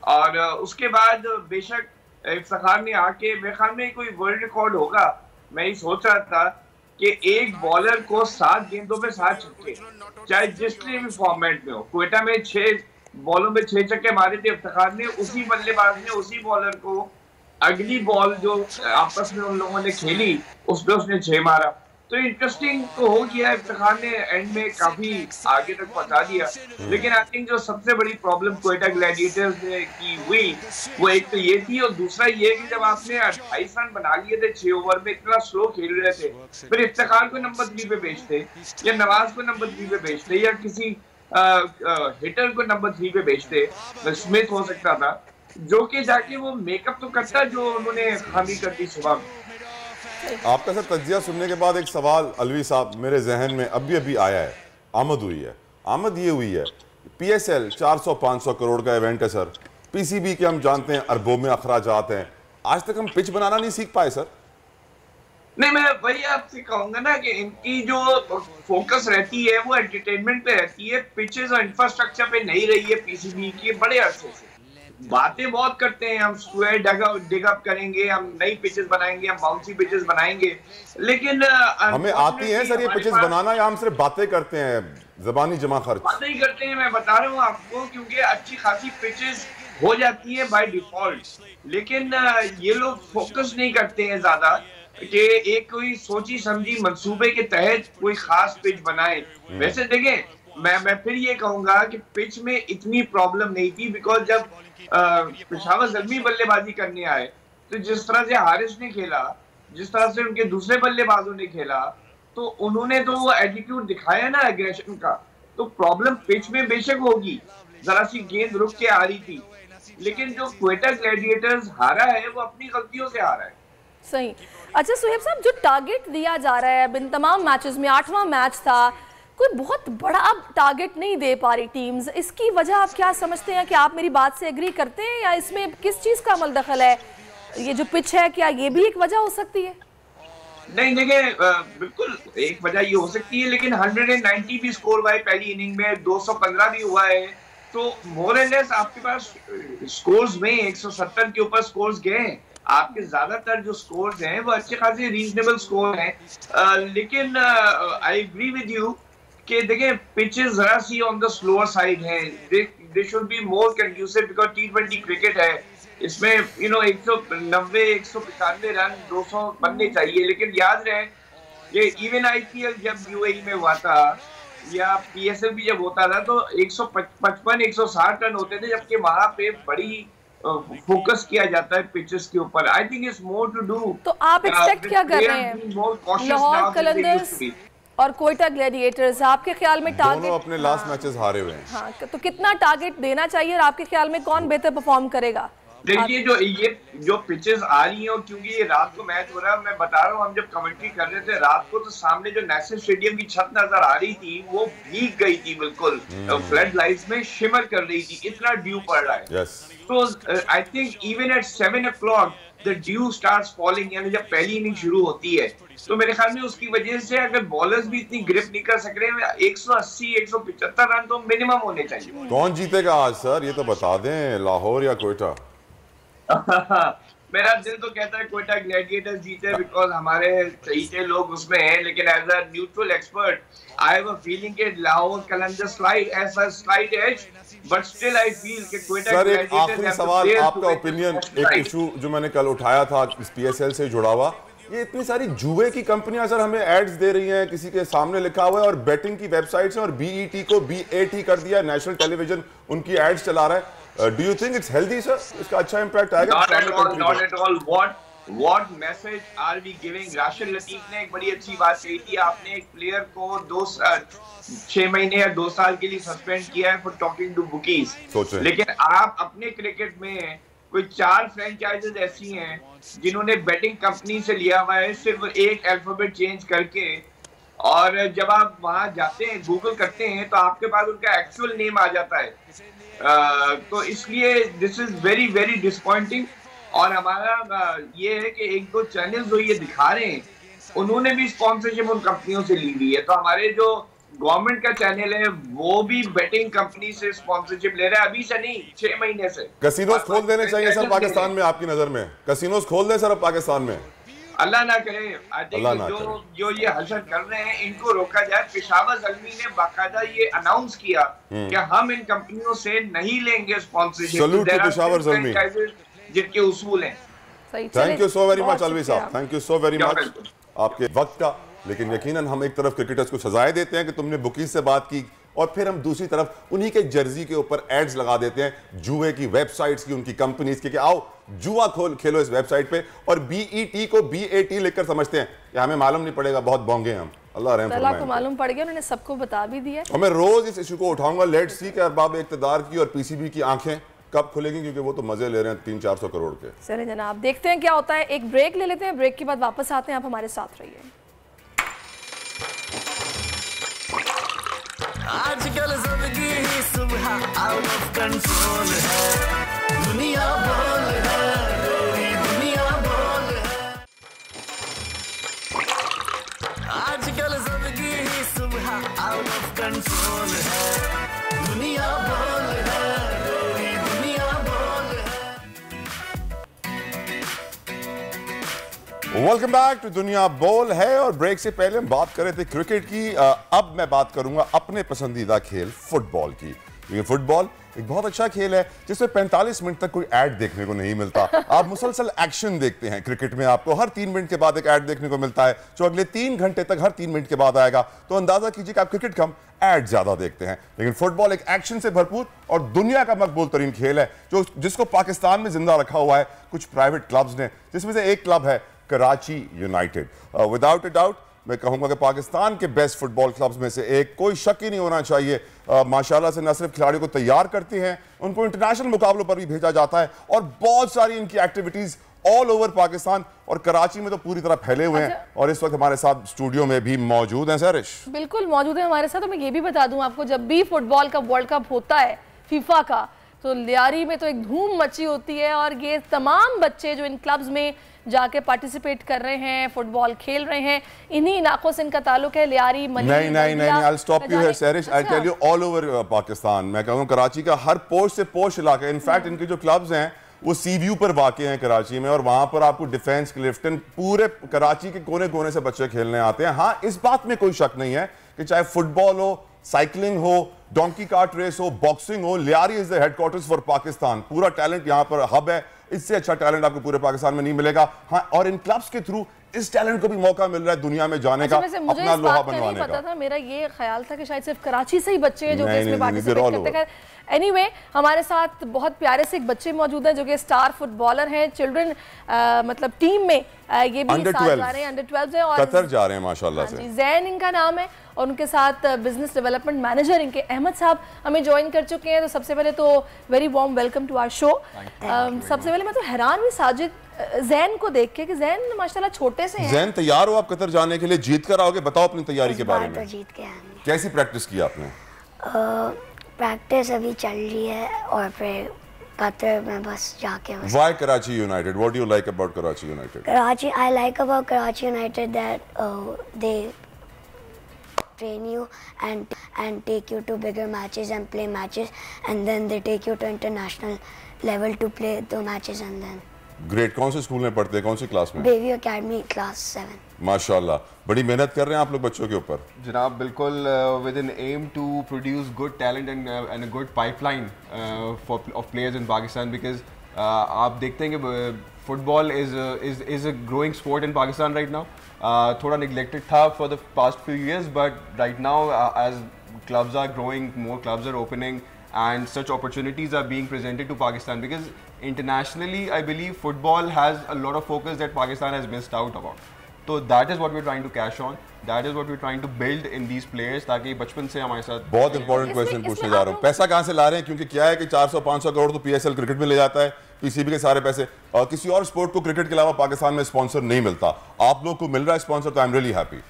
और उसके बाद बेशक इफ्तिखार ने आके, मेरे ख्याल में कोई वर्ल्ड रिकॉर्ड होगा, मैं ही सोच रहा था कि एक बॉलर को 7 गेंदों में 7 छक्के, चाहे जिसके भी फॉर्मेट में हो। कोयटा में 6 बॉलों में 6 छक्के मारे थे इफ्तिखार ने, उसी बल्लेबाज ने उसी बॉलर को अगली बॉल जो आपस में उन लोगों ने खेली उसमें उसने 6 मारा। तो इंटरेस्टिंग तो हो गया, इफ्तिखार ने एंड में काफी आगे तक पहुंचा दिया। लेकिन आई थिंक जो सबसे बड़ी प्रॉब्लम कोयटा ग्लैडिएटर्स की हुई वो एक तो ये थी, और दूसरा ये कि जब आपने 28 रन बना लिए थे 6 ओवर में, इतना स्लो खेल रहे थे, फिर इफ्तिखार को नंबर 3 पे भेजते या नवाज को नंबर 3 पे भेजते या किसी हिटर को नंबर 3 पे भेजते, स्मिथ हो सकता था, जो कि जाके वो मेकअप तो करता जो उन्होंने खामी कर दी सुबह में। आपका सर तज्जिया सुनने के बाद एक सवाल अलवी साहब मेरे जहन में अभी आया है, आमद हुई है। आमद ये हुई है, PSL 400-500 करोड़ का इवेंट है सर, PCB के हम जानते हैं अरबों में अखराजात हैं, आज तक हम पिच बनाना नहीं सीख पाए सर। नहीं, मैं वही आपसे कहूंगा ना कि इनकी जो फोकस रहती है वो एंटरटेनमेंट पे रहती है, पिचेस और इंफ्रास्ट्रक्चर पे नहीं रही है PCB की बड़े अरसे से। बातें बहुत करते हैं, हम स्क्वायर डिग अप करेंगे, हम नई पिचेस बनाएंगे, हम बाउंसी पिचेस बनाएंगे, लेकिन हमें आती है सर ये पिचेस बनाना, या हम सिर्फ बातें करते हैं, जबानी जमा खर्च बातें ही करते हैं। मैं बता रहा हूँ आपको, क्योंकि अच्छी खासी पिचेस हो जाती है बाय डिफॉल्ट, लेकिन ये लोग फोकस नहीं करते हैं ज्यादा कि एक कोई सोची समझी मंसूबे के तहत कोई खास पिच बनाए। वैसे देखें, मैं फिर ये कहूंगा कि पिच में इतनी प्रॉब्लम नहीं थी, बिकॉज जब पेशावर ज़ल्मी बल्लेबाजी करने आए तो जिस तरह से हारिस ने खेला, जिस तरह से उनके दूसरे बल्लेबाजों ने खेला, तो उन्होंने तो वो एटीट्यूड दिखाया ना एग्रेशन का। तो प्रॉब्लम पिच में बेशक होगी, जरा सी गेंद रुक के आ रही थी, लेकिन जो कोयटा ग्लैडिएटर्स हारा है वो अपनी गलतियों से हारा है। सही। अच्छा सुहेब साहब, जो टारगेट दिया जा रहा है इन तमाम मैचेस में, 8वां मैच था, कोई बहुत बड़ा अब टारगेट नहीं दे पा रही टीम्स, इसकी वजह आप क्या समझते हैं? कि आप मेरी बात से एग्री करते हैं या इसमें किस चीज़ का अमल दखल है? ये जो पिच है, क्या ये भी एक वजह हो सकती है? नहीं देखिए, बिल्कुल एक वजह ये हो सकती है, लेकिन 190 भी स्कोर हुआ है पहली इनिंग में, 215 भी हुआ है, तो मोर एंड लेस आपके पास स्कोर्स में 170 के ऊपर स्कोर्स गए हैं। आपके ज्यादातर जो स्कोर्स हैं वो अच्छे खासे रीजनेबल स्कोर हैं, लेकिन आई एग्री विद यू कि देखिए पिचेस जरा सी ऑन द स्लोअर साइड है, they should be more conducive because T20 cricket है, इसमें 190 195 रन 200 बनने चाहिए। लेकिन याद रहे कि इवन IPL जब UAE में हुआ था या PSL भी जब होता था तो 155 160 रन होते थे, जबकि वहां पे बड़ी फोकस किया जाता है पिचेस के ऊपर। I think it's more to do. तो आप एक्सपेक्ट क्या कर रहे हैं लाहौर कलंदर्स और कोयटा ग्लैडिएटर्स, आपके ख्याल में टारगेट? दोनों अपने लास्ट मैचेस हारे हुए हैं। हाँ, तो कितना टारगेट देना चाहिए और आपके ख्याल में कौन बेहतर परफॉर्म करेगा? देखिए जो पिचेस आ रही हैं, क्योंकि ये रात को मैच हो रहा है, मैं बता रहा हूँ, हम जब कमेंट्री कर रहे थे रात को तो सामने जो नेशनल स्टेडियम की छत नजर आ रही थी वो भीग गई थी बिल्कुल, फ्लड लाइट्स में शिमर कर रही थी, इतना ड्यू पड़ रहा है। तो I think even at 7 o'clock the due starts falling, यानी जब पहली इनिंग शुरू होती है, तो मेरे ख्याल में उसकी वजह से अगर बॉलर्स भी इतनी ग्रिप नहीं कर सक रहे, 180 175 रन तो मिनिमम होने चाहिए। कौन जीतेगा आज सर, ये तो बता दें, लाहौर या कोयटा? मेरा दिल तो कहता है कोयटा ग्लैडिएटर्स जीते, बिकॉज हमारे चहीते लोग उसमें हैं, लेकिन as a neutral expert I have a feeling कि Lahore Qalandars slight edge, but still I feel कि कोयटा ग्लैडिएटर्स। सर एक आखिरी सवाल, आपका ओपिनियन, एक इशू जो मैंने कल उठाया था इस PSL से जुड़ा हुआ, ये इतनी सारी जुए की कंपनियां सर हमें एड्स दे रही हैं, किसी के सामने लिखा हुआ है, और बेटिंग की वेबसाइट्स हैं, और BET को BAT कर दिया, नेशनल टेलीविजन उनकी एड्स चला रहा है। Do you think it's healthy, sir? इसका अच्छा इम्पैक्ट आएगा? Not at all. What message are we giving? Rashid Latif ने एक बड़ी अच्छी बात कही थी, आपने एक प्लेयर को 6 महीने या 2 साल के लिए सस्पेंड किया है फॉर टॉकिंग टू बुकीज, लेकिन आप अपने क्रिकेट में कोई 4 फ्रेंचाइजेस ऐसी हैं जिन्होंने बेटिंग कंपनी से लिया हुआ है सिर्फ एक अल्फाबेट चेंज करके, और जब आप वहां जाते हैं गूगल करते हैं तो आपके पास उनका एक्चुअल नेम आ जाता है। तो इसलिए this is very very disappointing. और हमारा ये है कि 1-2 चैनल जो ये दिखा रहे हैं उन्होंने भी स्पॉन्सरशिप उन कंपनियों से ली हुई है, तो हमारे जो गवर्नमेंट का चैनल है वो भी बेटिंग कंपनी से स्पॉन्सरशिप ले रहा है, अभी से नहीं 6 महीने से। कैसीनोज खोल देने चाहिए सर पाकिस्तान में, आपकी नजर में कैसीनोज खोल दें सर अब पाकिस्तान में? अल्लाह ना करे, जो ये हसन कर रहे हैं इनको रोका जाए। पेशावर ज़ल्मी ने बाकायदा ये अनाउंस किया कि हम इन कंपनियों से नहीं लेंगे sponsorship. Salute to Peshawar Zalmi, जिनके उसूल हैं। Thank you so very much Alvi साहब, thank you so very much आपके वक्त का। लेकिन यकीनन हम एक तरफ क्रिकेटर्स को सजाएं देते हैं कि तुमने बुकीज से बात की, और फिर हम दूसरी तरफ उन्हीं के जर्सी के ऊपर एड्स लगा देते हैं जुए की वेबसाइट्स की, उनकी कंपनीज की, कि आओ जुआ खेलो इस वेबसाइट पे, और BET को BAT लिखकर समझते हैं कि हमें मालूम नहीं पड़ेगा, बहुत बोंगे हम। अल्लाह रहम फरमाए। को मालूम पड़ गया, उन्होंने सबको बता भी दिया। और मैं रोज इस इशू को उठाऊंगा। लेट्स सी कि अरबाब इक़्तिदार की और PCB की आंखें कब खुलेंगी, क्योंकि वो तो मजे ले रहे हैं 300-400 करोड़ के। चलिए जनाब, देखते हैं क्या होता है, एक ब्रेक ले लेते हैं, ब्रेक के बाद वापस आते हैं, आप हमारे साथ रहिए। आजकल जिंदगी ही सुबह आउट ऑफ कंट्रोल है, दुनिया बोल है, मेरी दुनिया बोल है। आजकल जिंदगी ही सुबह आउट ऑफ कंट्रोल है, दुनिया बोल है, मेरी दुनिया बोल है। वेलकम बैक टू दुनिया बोल है। और ब्रेक से पहले हम बात कर रहे थे क्रिकेट की, अब मैं बात करूंगा अपने पसंदीदा खेल फुटबॉल की। ये फुटबॉल एक बहुत अच्छा खेल है जिसमें 45 मिनट तक कोई ऐड देखने को नहीं मिलता। आप मुसलसल एक्शन देखते हैं क्रिकेट में, आपको हर 3 मिनट के बाद एक ऐड देखने को मिलता है जो अगले 3 घंटे तक हर 3 मिनट के बाद आएगा। तो अंदाजा कीजिए कि आप क्रिकेट कम ऐड ज्यादा देखते हैं। लेकिन फुटबॉल एक एक्शन से भरपूर और दुनिया का मकबूल तरीन खेल है जिसको पाकिस्तान में जिंदा रखा हुआ है कुछ प्राइवेट क्लब्स ने, जिसमें से एक क्लब है Karachi United. Without a doubt मैं कहूंगा कि पाकिस्तान के बेस्ट फुटबॉल क्लब्स में से एक, कोई शक ही नहीं होना चाहिए। माशाल्लाह से न सिर्फ खिलाड़ियों को तैयार करते हैं, उनको इंटरनेशनल मुकाबलों पर भी भेजा जाता है, और बहुत सारी इनकी एक्टिविटीज ऑल ओवर पाकिस्तान और कराची में तो पूरी तरह फैले हुए हैं। और इस वक्त हमारे साथ स्टूडियो में भी मौजूद हैं सरिश। बिल्कुल मौजूद है हमारे साथ। तो मैं ये भी बता दूं आपको, जब भी फुटबॉल का वर्ल्ड कप होता है फीफा का, तो लियारी में तो एक धूम मची होती है और ये तमाम बच्चे जो इन क्लब्स में जाके पार्टिसिपेट कर रहे हैं, फुटबॉल खेल रहे हैं, इन्हीं इलाकों से इनका ताल्लुक है। लियारी, नहीं, I'll stop you here, Sarish. I'll tell you all over Pakistan. मैं कहूँ कराची का हर पोश से पोश इलाका, इनफैक्ट इनके जो क्लब्स हैं वो सी व्यू पर वाक़ हैं कराची में, और वहाँ पर आपको डिफेंस, क्लिफ्टन, पूरे कराची के कोने कोने से बच्चे खेलने आते हैं। हाँ, इस बात में कोई शक नहीं है कि चाहे फुटबॉल हो, साइकिलिंग हो, डोंकी कार्ट रेस हो, बॉक्सिंग हो, Lyari is the headquarters for Pakistan. पूरा टैलेंट यहाँ पर हब है, इससे अच्छा टैलेंट आपको पूरे पाकिस्तान में नहीं मिलेगा। हाँ, और इन क्लब्स के थ्रू इस टैलेंट को भी मौका मिल रहा है दुनिया में जाने का, अपना लोहा बनवाने का। पता था, मेरा ये ख्याल था कि शायद सिर्फ कराची से ही बच्चे हैं जो कि इसमें पार्टिसिपेट करते हैं। एनीवे, हमारे साथ बहुत प्यारे से एक बच्चे मौजूद हैं जो कि स्टार फुटबॉलर हैं, चिल्ड्रन मतलब टीम में ये भी साथ जा रहे हैं, अंडर 12 है और कतर जा रहे हैं माशाल्लाह से। जैन इनका नाम है और उनके साथ बिजनेस डेवलपमेंट मैनेजर इनके अहमद साहब हमें ज्वाइन कर चुके हैं। तो सबसे पहले तो very warm welcome to our show. सबसे पहले मैं तो हैरान हुई साजिद जैन को देख के कि जैन माशाल्लाह छोटे से हैं। जैन, तैयार हो आप कतर जाने के लिए? जीत कर आओगे? बताओ अपनी तैयारी के बारे में। तो जीत के आएंगे। कैसी प्रैक्टिस की आपने? प्रैक्टिस अभी चल रही है और फिर कतर में बस जाके बस। Why Karachi United? What do you like about Karachi United? Karachi, I like about Karachi United that they train you and take you to bigger matches and play matches, and then they take you to international level to play the matches and then. Great. कौन से school में पढ़ते हैं? कौन सी class में? Baby academy class 7। माशाल्लाह, बड़ी मेहनत कर रहे हैं आप लोग बच्चों के ऊपर। जनाब बिल्कुल, with an aim to produce good talent and a good pipeline of players in Pakistan, because आप देखते हैं कि football is a growing sport in Pakistan right now. थोड़ा निगलेक्टेड था for the past few years, but right now as clubs are growing, more clubs are opening and such opportunities are being presented to Pakistan, because internationally I believe football has a lot of focus that Pakistan has missed out about. So that is what we're trying to cash on, that is what we're trying to build in these players, ताकि बचपन से हमारे साथ। बहुत important question पूछने जा रहा हूँ, पैसा कहाँ से ला रहे हैं? क्योंकि क्या है कि 400-500 करोड़ तो PSL क्रिकेट में ले जाता है, पीसीबी के सारे पैसे, और किसी और स्पोर्ट को क्रिकेट के अलावा पाकिस्तान में स्पॉन्सर नहीं मिलता। आप लोग को मिल रहा है स्पॉन्सर, तो I am really happy.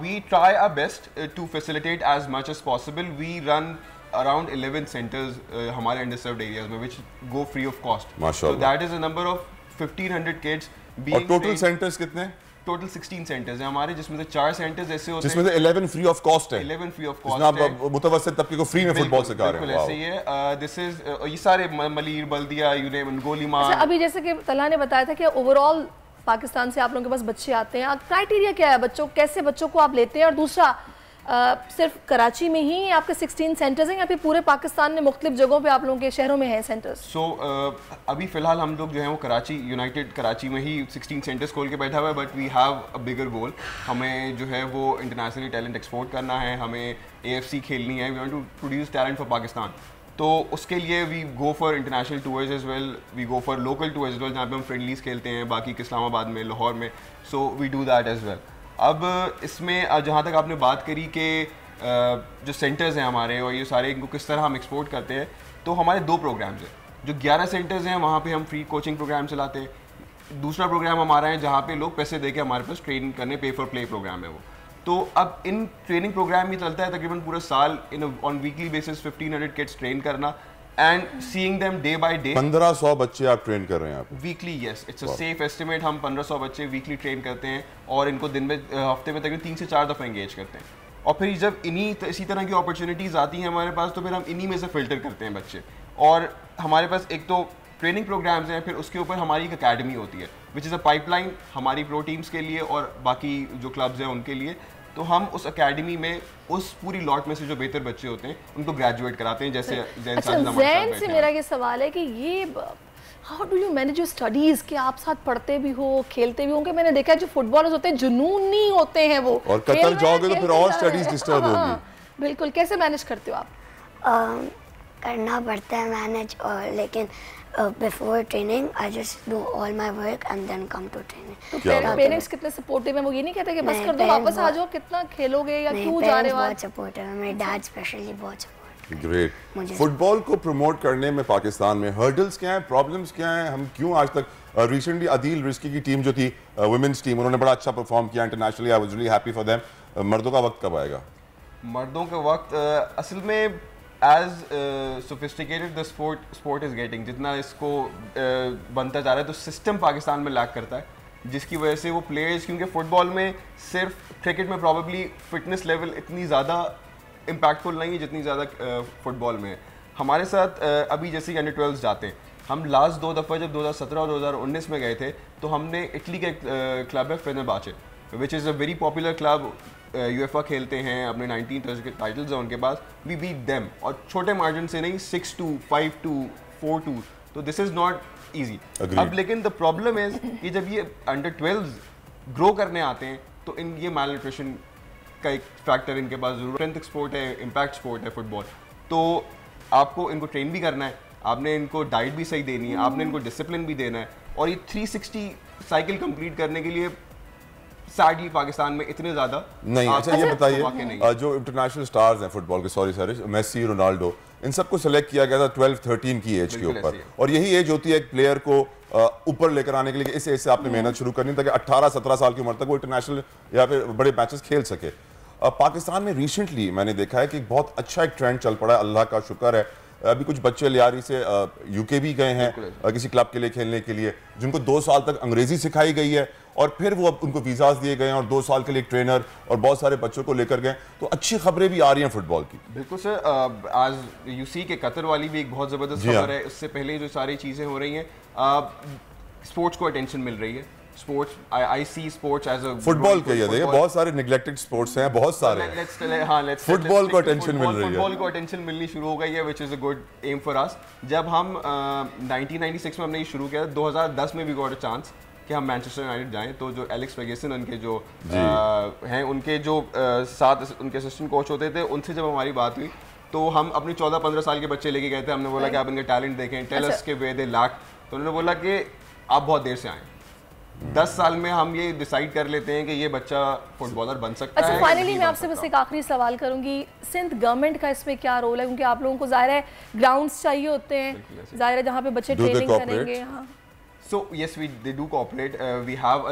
We try our best to facilitate as much as possible. We run around 11 centers हमारे underserved areas में, which go free of cost. माशाल्लाह. So that is a number of 1500 kids being. और total centers कितने? Total 16 centers हैं हमारे, जिसमें से 4 centers ऐसे होते हैं जिसमें से 11 free of cost है। 11 free of cost है। आप मुतवस्सित तबके को फ्री में फुटबॉल सिखा रहे हैं। बिल्कुल ऐसे ही है। This is ये सारे मलीर, बल्दिया, you name it, गोलीमार। अच्छा, अभी जैसे कि तलहा ने बताया था कि ओवरऑल पाकिस्तान से आप लोगों के पास बच्चे आते हैं, क्राइटेरिया क्या है बच्चों, कैसे बच्चों को आप लेते हैं? और दूसरा, सिर्फ कराची में ही आपके 16 सेंटर्स हैं या फिर पूरे पाकिस्तान में मुख्तलिफ जगहों पे आप लोगों के शहरों में हैं सेंटर्स? अभी फिलहाल हम लोग जो है वो कराची यूनाइटेड कराची में ही 16 सेंटर्स खोल के बैठा हुआ है, बट वी हैव अ बिगर गोल। हमें जो है वो इंटरनेशनली टैलेंट एक्सपोर्ट करना है, हमें AFC खेलनी है, we want to produce talent for Pakistan. तो उसके लिए we go for international tours as well, we go for local tours as well, जहाँ पे हम फ्रेंडलीज खेलते हैं बाकी इस्लामाबाद में, लाहौर में, so we do that as well. अब इसमें जहाँ तक आपने बात करी कि जो सेंटर्स हैं हमारे और ये सारे इनको किस तरह हम एक्सपोर्ट करते हैं, तो हमारे 2 प्रोग्राम्स हैं। जो 11 सेंटर्स हैं वहाँ पे हम फ्री कोचिंग प्रोग्राम चलाते हैं। दूसरा प्रोग्राम हमारा है जहाँ पे लोग पैसे देके हमारे पास ट्रेन करने, पे फॉर प्ले प्रोग्राम है वो। तो अब इन ट्रेनिंग प्रोग्राम में चलता है तकरीबन पूरा साल, on weekly basis 1500 kids train करना and seeing them day by day. 1500 बच्चे आप ट्रेन कर रहे हैं आप weekly? Yes, it's a safe estimate. हम 1500 बच्चे वीकली ट्रेन करते हैं और इनको दिन में, हफ्ते में तकरीबन 3 से 4 दफ़ा एंगेज करते हैं। और फिर जब इसी तरह की अपॉर्चुनिटीज़ आती हैं हमारे पास, तो फिर हम इन्हीं में से फ़िल्टर करते हैं बच्चे। और हमारे पास एक तो ट्रेनिंग प्रोग्राम्स हैं, फिर उसके ऊपर हमारी एक अकेडमी होती है विच इज़ अ पाइपलाइन हमारी प्रो टीम्स के लिए और बाकी जो क्लब्स हैं उनके लिए। तो हम उस एकेडमी में उस पूरी लॉट में से जो बेहतर बच्चे होते हैं उनको ग्रेजुएट कराते हैं। जैसे जैन से मेरा ये सवाल है कि ये how do you manage your studies, कि आप साथ पढ़ते भी हो, खेलते भी होंगे? मैंने देखा है जो फुटबॉलर्स होते हैं जुनूनी होते हैं वो, और कतर जाओगे तो फिर और स्टडीज डिस्टर्ब होगी। बिल्कुल, कैसे मैनेज करते हो आप? करना पड़ता है मैनेज, और लेकिन before training I just do all my work and then come to training. तो पेरेंट्स कितने सपोर्टिव हैं? वो ये नहीं कहते कि बस कर दो, वापस आ जाओ, कितना खेलोगे या क्यों जा रहे हो? बहुत सपोर्टिव है, मेरे डैड स्पेशली बहुत सपोर्टिव। ग्रेट। फुटबॉल को प्रमोट करने में पाकिस्तान में हर्डल्स क्या हैं, प्रॉब्लम्स क्या हैं? हम क्यों आज तक, रिसेंटली अदील रिस्की की टीम जो थी वुमेन्स टीम, उन्होंने बड़ा अच्छा परफॉर्म किया internationally, I was really happy for them. मर्दों का वक्त कब आएगा? मर्दों का वक्त असल में as sophisticated the sport is getting, जितना इसको बनता जा रहा है, तो सिस्टम पाकिस्तान में लैक करता है, जिसकी वजह से वो प्लेयर्स, क्योंकि फुटबॉल में सिर्फ क्रिकेट में प्रॉबेबली फिटनेस लेवल इतनी ज़्यादा इम्पैक्टफुल नहीं है जितनी ज़्यादा फुटबॉल में है। हमारे साथ अभी जैसे अंडर 12 जाते हैं, हम लास्ट 2 दफ़ा जब 2017 और 2019 में गए थे तो हमने इटली का एक क्लब है Fenerbahce, which is a very popular club, UEFA खेलते हैं, अपने 19 के टाइटल्स हैं उनके पास, वी बीट देम, और छोटे मार्जिन से नहीं, 6-2, 5-2, 4-2, तो दिस इज़ नॉट ईजी। अब लेकिन द प्रॉब्लम इज़ कि जब ये अंडर 12 ग्रो करने आते हैं तो इन ये माल न्यूट्रिशन का एक फैक्टर इनके पास जरूर, स्ट्रेंथ स्पोर्ट है, इम्पैक्ट स्पोर्ट है फुटबॉल, तो आपको इनको ट्रेन भी करना है, आपने इनको डाइट भी सही देनी है, आपने इनको डिसिप्लिन भी देना है, और ये 360 साइकिल कंप्लीट करने के लिए सैडली पाकिस्तान में इतने ज़्यादा नहीं। अच्छा ये बताइए, जो इंटरनेशनल स्टार्स हैं फुटबॉल के, सॉरी सर, मेसी, रोनाल्डो, इन सबको सेलेक्ट किया गया था 12-13 की एज के ऊपर, और यही एज होती है एक प्लेयर को ऊपर लेकर आने के लिए, इस एज से आपने मेहनत शुरू करनी ताकि 18-17 साल की उम्र तक वो इंटरनेशनल या फिर बड़े मैचेस खेल सके। पाकिस्तान में रिसेंटली मैंने देखा है कि बहुत अच्छा एक ट्रेंड चल पड़ा है, अल्लाह का शुक्र है। अभी कुछ बच्चे लियारी से यूके भी गए हैं किसी क्लब के लिए खेलने के लिए, जिनको 2 साल तक अंग्रेजी सिखाई गई है, और फिर वो अब उनको वीज़ाज दिए गए हैं और 2 साल के लिए एक ट्रेनर और बहुत सारे बच्चों को लेकर गए, तो अच्छी खबरें भी आ रही हैं फुटबॉल की। बिल्कुल सर, आज यूसी के कतर वाली भी एक बहुत ज़बरदस्त खबर है, उससे पहले जो सारी चीज़ें हो रही हैं, स्पोर्ट्स को अटेंशन मिल रही है, sports, I see sports as a football के, ये देखिए बहुत सारे नेग्लेक्टेड स्पोर्ट्स हैं, बहुत सारे, फुटबॉल को अटेंशन मिल रही है, फुटबॉल को अटेंशन मिलनी शुरू हो गई है, which is a good aim for us. जब हम 1996 में हमने ये शुरू किया, 2010 में भी गॉट अ चांस कि हम मैनचेस्टर यूनाइटेड जाएं, तो जो एलेक्स फर्ग्यूसन उनके जो हैं, उनके जो साथ उनके असिस्टेंट कोच होते थे, उनसे जब हमारी बात हुई तो हम अपने 14-15 साल के बच्चे लेके गए थे, हमने बोला कि आप इनके टैलेंट देखें, टेल अस के वे दे लैक, तो उन्होंने बोला कि आप बहुत देर से आए, 10 साल में हम ये डिसाइड कर लेते हैं कि ये बच्चा फुटबॉलर बन सकता है। अच्छा, फाइनली मैं आपसे बस एक आखिरी सवाल करूंगी, सिंध गवर्नमेंट का इसमें क्या रोल है, क्योंकि आप लोगों को जाहिर है ग्राउंड्स चाहिए होते हैं, जाहिर है जहाँ पे बच्चे ट्रेनिंग करेंगे। हाँ, So yes, they do cooperate. We have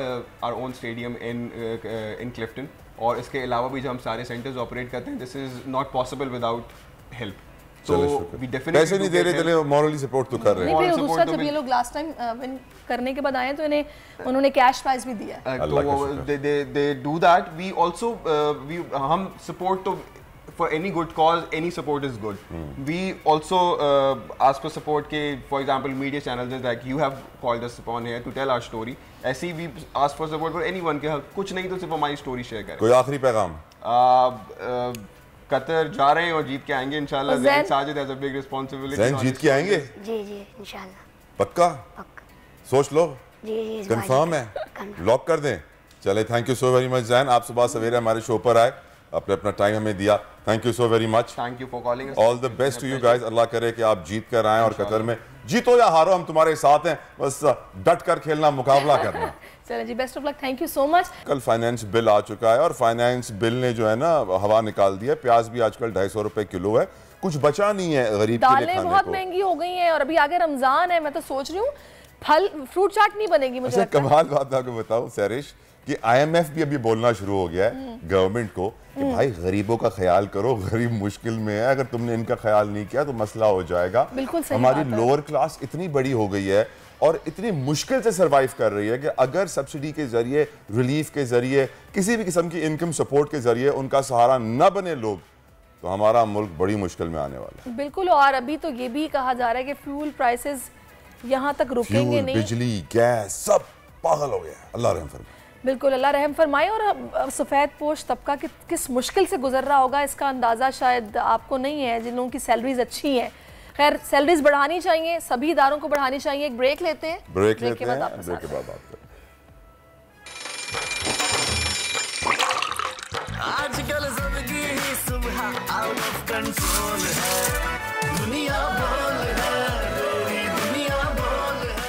our own stadium in Clifton, और इसके अलावा भी जो हम सारे सेंटर्स ऑपरेट करते हैं, this is not possible without help. So we definitely पैसे नहीं दे रहे, चले मॉरली सपोर्ट तो कर रहे हैं। नहीं, फिर दूसरा जब ये लोग लास्ट टाइम विन करने के बाद आए तो उन्होंने कैश प्राइज भी दिया है। तो they do that. We also हम support तो for any good cause, any support is good. We also ask for support के, for example, media channels like you have called us upon here to tell our story. ऐसे ही we ask for support for anyone के कुछ नहीं तो सिर्फ हमारी story share करें। कोई आखिरी पैगाम? कतर जा रहे हैं और जीत के आएंगे इंशाल्लाह। ज़ैन Sajid has a big responsibility। ज़ैन जीत के आएंगे? जी इंशाल्लाह। पक्का? सोच लो। जी कंफर्म है? लॉक कर दें? चले, thank you so very much Zain, आप सुबह सवेरे हमारे शो पर आए, आपने अपना टाइम हमें दिया, thank you so very much. Thank you for calling us. All the best to you guys, Allah करे कि आप जीत कर आएं, और कतर में जीतो या हारो हम तुम्हारे साथ हैं, बस डट कर खेलना, मुकाबला करना। चलो जी, best of luck, thank you so much. कल फाइनेंस बिल आ चुका है, और फाइनेंस बिल ने जो है ना हवा निकाल दी है, प्याज भी आजकल 250 रुपए किलो है, कुछ बचा नहीं है गरीब के लिए खाने को। दालें बहुत महंगी हो गई हैं, और अभी आगे रमजान है, मैं तो सोच रही हूँ फल फ्रूट चाट नहीं बनेगी मुझे। अच्छा, कमाल बात आपको बताऊं सैरिश कि IMF भी अभी बोलना शुरू हो गया है गवर्नमेंट को कि भाई गरीबों का ख्याल करो, गरीब मुश्किल में है, अगर तुमने इनका ख्याल नहीं किया तो मसला हो जाएगा। हमारी लोअर क्लास इतनी बड़ी हो गई है और इतनी मुश्किल से सरवाइव कर रही है कि अगर सब्सिडी के जरिए, रिलीफ के जरिए, किसी भी किस्म की इनकम सपोर्ट के जरिए उनका सहारा न बने लोग, तो हमारा मुल्क बड़ी मुश्किल में आने वाला है। बिल्कुल, और अभी तो ये भी कहा जा रहा है कि फ्यूल प्राइसेस यहाँ तक रुकेंगे नहीं, बिजली, गैस सब पागल हो गया है। अल्लाह रहम फरमाए। बिल्कुल, अल्लाह रहम फरमाए। और सफ़ेद पोश तबका किस मुश्किल से गुजर रहा होगा, इसका अंदाज़ा शायद आपको नहीं है, जिन लोगों की सैलरीज अच्छी हैं। खैर, सैलरीज बढ़ानी चाहिए, सभी इदारों को बढ़ानी चाहिए। एक ब्रेक लेते हैं, ब्रेक के बाद बात करें। आजकल जिंदगी ही सुबह आउट ऑफ कंट्रोल है, दुनिया बोल है, दुनिया बोल है।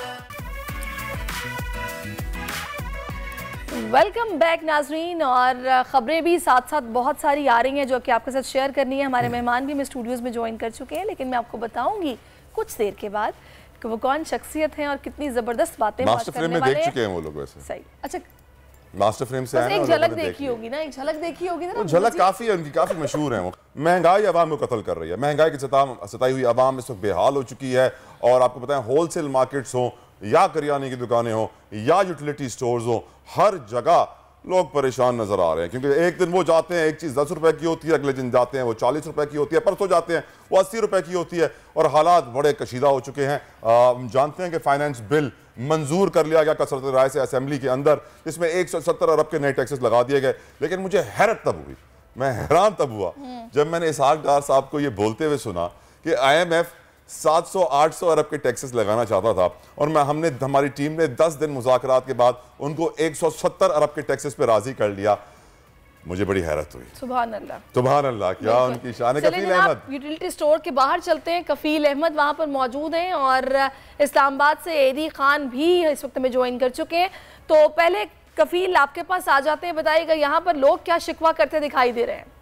वेलकम बैक नाजरीन, और ख़बरें भी साथ साथ बहुत सारी आ रही हैं जो कि आपके साथ शेयर करनी है। हमारे मेहमान भी मैं स्टूडियोज़ में ज्वाइन कर चुके हैं, लेकिन मैं आपको बताऊंगी कुछ देर के बाद कि वो कौन शख्सियत हैं और कितनी ज़बरदस्त बातें मास्टर फ्रेम में देख चुके हैं वो लोग वैसे। सही, अच्छा मास्टर फ्रेम से आए एक झलक देखी होगी ना, एक झलक देखी होगी ना। झलक काफी है उनकी, काफी मशहूर है वो। महंगाई अवाम को कत्ल कर रही है, महंगाई की सताई हुई अवाम इस वक्त बेहाल हो चुकी है। और आपको पता है होलसेल मार्केट्स हो या करियाने की दुकानें हो या यूटिलिटी स्टोर्स हो, हर जगह लोग परेशान नजर आ रहे हैं। क्योंकि एक दिन वो जाते हैं एक चीज़ 10 रुपए की होती है, अगले दिन जाते हैं वो 40 रुपए की होती है, परसों जाते हैं वो 80 रुपए की होती है और हालात बड़े कशीदा हो चुके हैं। जानते हैं कि फाइनेंस बिल मंजूर कर लिया गया कसरत राय से असेंबली के अंदर, जिसमें 170 अरब के नए टैक्सेस लगा दिए गए। लेकिन मुझे हैरत तब हुई, मैं हैरान तब हुआ जब मैंने इसहाक डार साहब को ये बोलते हुए सुना कि IMF 700-800 अरब के टैक्सेस लगाना चाहता था और हमारी टीम ने 10 दिन मुज़ाकरात के बाद उनको 170 अरब के टैक्सेस पे राजी कर लिया। मुझे बड़ी हैरत हुई। सुभान अल्लाह, सुभान अल्लाह, क्या उनकी शान है। कफील अहमद यूटिलिटी स्टोर के बाहर चलते हैं, कफील अहमद वहां पर मौजूद हैं और इस्लामाबाद से एदी खान भी इस वक्त में ज्वाइन कर चुके हैं। तो पहले कफील आपके पास आ जाते हैं, बताइएगा यहाँ पर लोग क्या शिकवा करते दिखाई दे रहे हैं।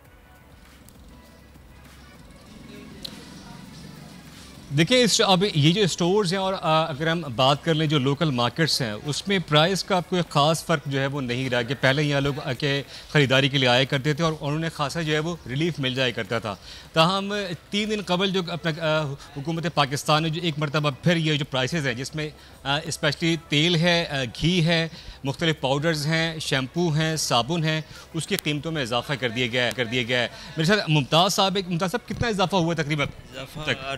देखिए अब ये जो स्टोर्स हैं और अगर हम बात कर लें जो लोकल मार्केट्स हैं उसमें प्राइस का कोई ख़ास फ़र्क जो है वो नहीं रहा कि पहले यहाँ लोग आके ख़रीदारी के लिए आया करते थे और उन्होंने खासा जो है वो रिलीफ मिल जाया करता था। ताहम 3 दिन कबल जो अपना हुकूमत पाकिस्तान ने जो एक मरतबा फिर ये जो प्राइसेस हैं जिसमें स्पेशली तेल है, घी है, मुख्तलिफ पाउडर्स हैं, शैम्पू हैं, साबुन हैं, उसकी कीमतों में इजाफा कर दिया गया है। मेरे साथ मुमताज़ साहब कितना इजाफा हुआ तकरीबन?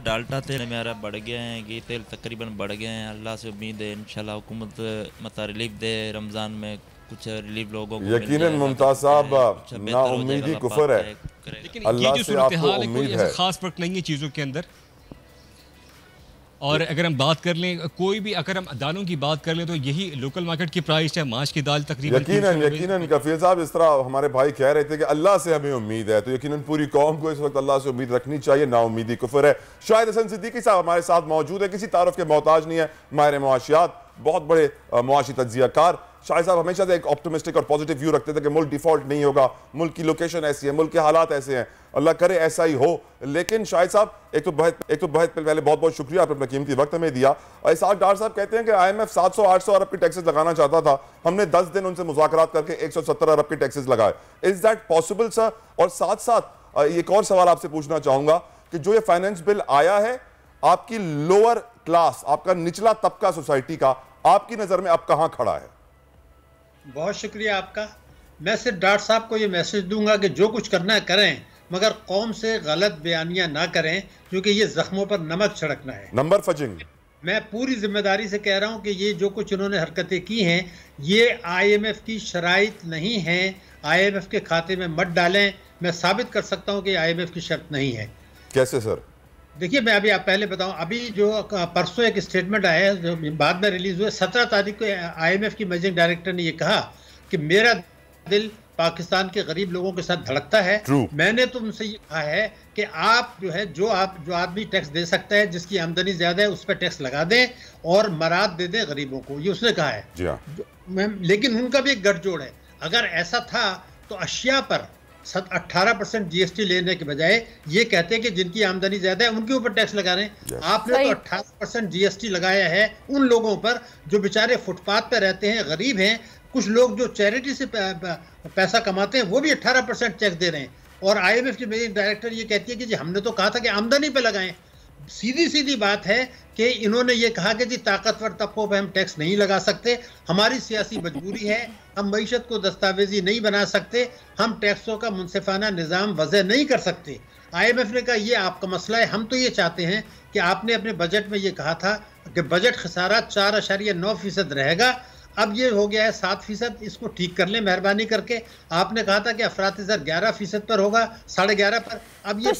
डाल्टा तेल मेरा बढ़ गया है, घी तेल तकरीबन बढ़ गए हैं। अल्लाह से उम्मीद है इंशाल्लाह हुकूमत मतलब रिलीफ दे, रमज़ान में कुछ रिलीफ लोगों को यकीनन मुमताज़ साहब ना उम्मीदी कुफर है, लेकिन ये जो सूरत हाल है कोई ऐसा खास फर्क नहीं है चीज़ों के अंदर। और अगर हम बात कर लें कोई भी, अगर हम दालों की बात कर लें तो यही लोकल मार्केट की प्राइस है, माश की दाल तकरीबन यकीनन कफील साहब इस तरह हमारे भाई कह रहे थे कि अल्लाह से हमें उम्मीद है, तो यकीनन पूरी कौम को इस वक्त अल्लाह से उम्मीद रखनी चाहिए, ना उम्मीदी कुफर है। शाहिद हसन सिद्दीकी साहब हमारे साथ मौजूद है, किसी तारुफ के मोहताज नहीं है, माहिर मुआशियात, बहुत बड़े मुआशी तज्जियाकार। शाहिद साहब हमेशा से एक ऑप्टिमिस्टिक और पॉजिटिव व्यू रखते थे कि मुल्क डिफॉल्ट नहीं होगा, मुल्क की लोकेशन ऐसी है, मुल्क के हालात ऐसे हैं, अल्लाह करे ऐसा ही हो। लेकिन शाहिद साहब एक तो पहले बहुत बहुत शुक्रिया, आपने अपना कीमती वक्त हमें दिया। और इसहाक डार साहब कहते हैं कि IMF 700-800 अरब के टैक्सेस लगाना चाहता था, हमने 10 दिन उनसे मुज़ाकरात करके 170 अरब के टैक्सेस लगाए। Is that possible sir? और साथ साथ एक और सवाल आपसे पूछना चाहूंगा कि जो ये फाइनेंस बिल आया है, आपकी लोअर क्लास, आपका निचला तबका सोसाइटी का आपकी नजर में अब कहां खड़ा है? बहुत शुक्रिया आपका। मैं सिर्फ डाट साहब को ये मैसेज दूंगा कि जो कुछ करना है करें, मगर कौम से गलत बयानियां ना करें, क्योंकि ये जख्मों पर नमक छिड़कना है। Number fudging. मैं पूरी जिम्मेदारी से कह रहा हूं कि ये जो कुछ इन्होंने हरकतें की हैं, ये IMF की शराइत नहीं है। IMF के खाते में मत डालें। मैं साबित कर सकता हूं कि IMF की शर्त नहीं है। कैसे सर? देखिए, मैं अभी आप पहले बताऊं, अभी जो परसों एक स्टेटमेंट आया है जो बाद में रिलीज हुआ, 17 तारीख को IMF की मैनेजिंग डायरेक्टर ने ये कहा कि मेरा दिल पाकिस्तान के गरीब लोगों के साथ धड़कता है। मैंने तुमसे ये कहा है कि आप जो आदमी टैक्स दे सकता है, जिसकी आमदनी ज्यादा है, उस पर टैक्स लगा दें और मराद दे दें गरीबों को, ये उसने कहा है। जी हाँ। लेकिन उनका भी एक गठजोड़ है। अगर ऐसा था तो अशिया पर 18% GST लेने के बजाय ये कहते हैं कि जिनकी आमदनी ज्यादा है उनके ऊपर टैक्स लगा रहे हैं। आपने तो 18% GST लगाया है उन लोगों पर जो बेचारे फुटपाथ पे रहते हैं, गरीब हैं। कुछ लोग जो चैरिटी से पैसा कमाते हैं वो भी 18% टैक्स दे रहे हैं। और IMF की मैनेजिंग डायरेक्टर ये कहती है कि जी हमने तो कहा था कि आमदनी पे लगाएं। सीधी सीधी बात है कि इन्होंने ये कहा कि जी ताकतवर तबकों पे हम टैक्स नहीं लगा सकते, हमारी सियासी मजबूरी है, हम मईशत को दस्तावेजी नहीं बना सकते, हम टैक्सों का मुनसिफाना निज़ाम वज़ह नहीं कर सकते। IMF ने कहा ये आपका मसला है, हम तो ये चाहते हैं कि आपने अपने बजट में ये कहा था कि बजट खसारा 4.9% रहेगा, अब ये हो गया है 7%, इसको ठीक कर लें मेहरबानी करके। आपने कहा था कि अफरात-ए-ज़र 11% पर होगा, 11.5 पर, अब ये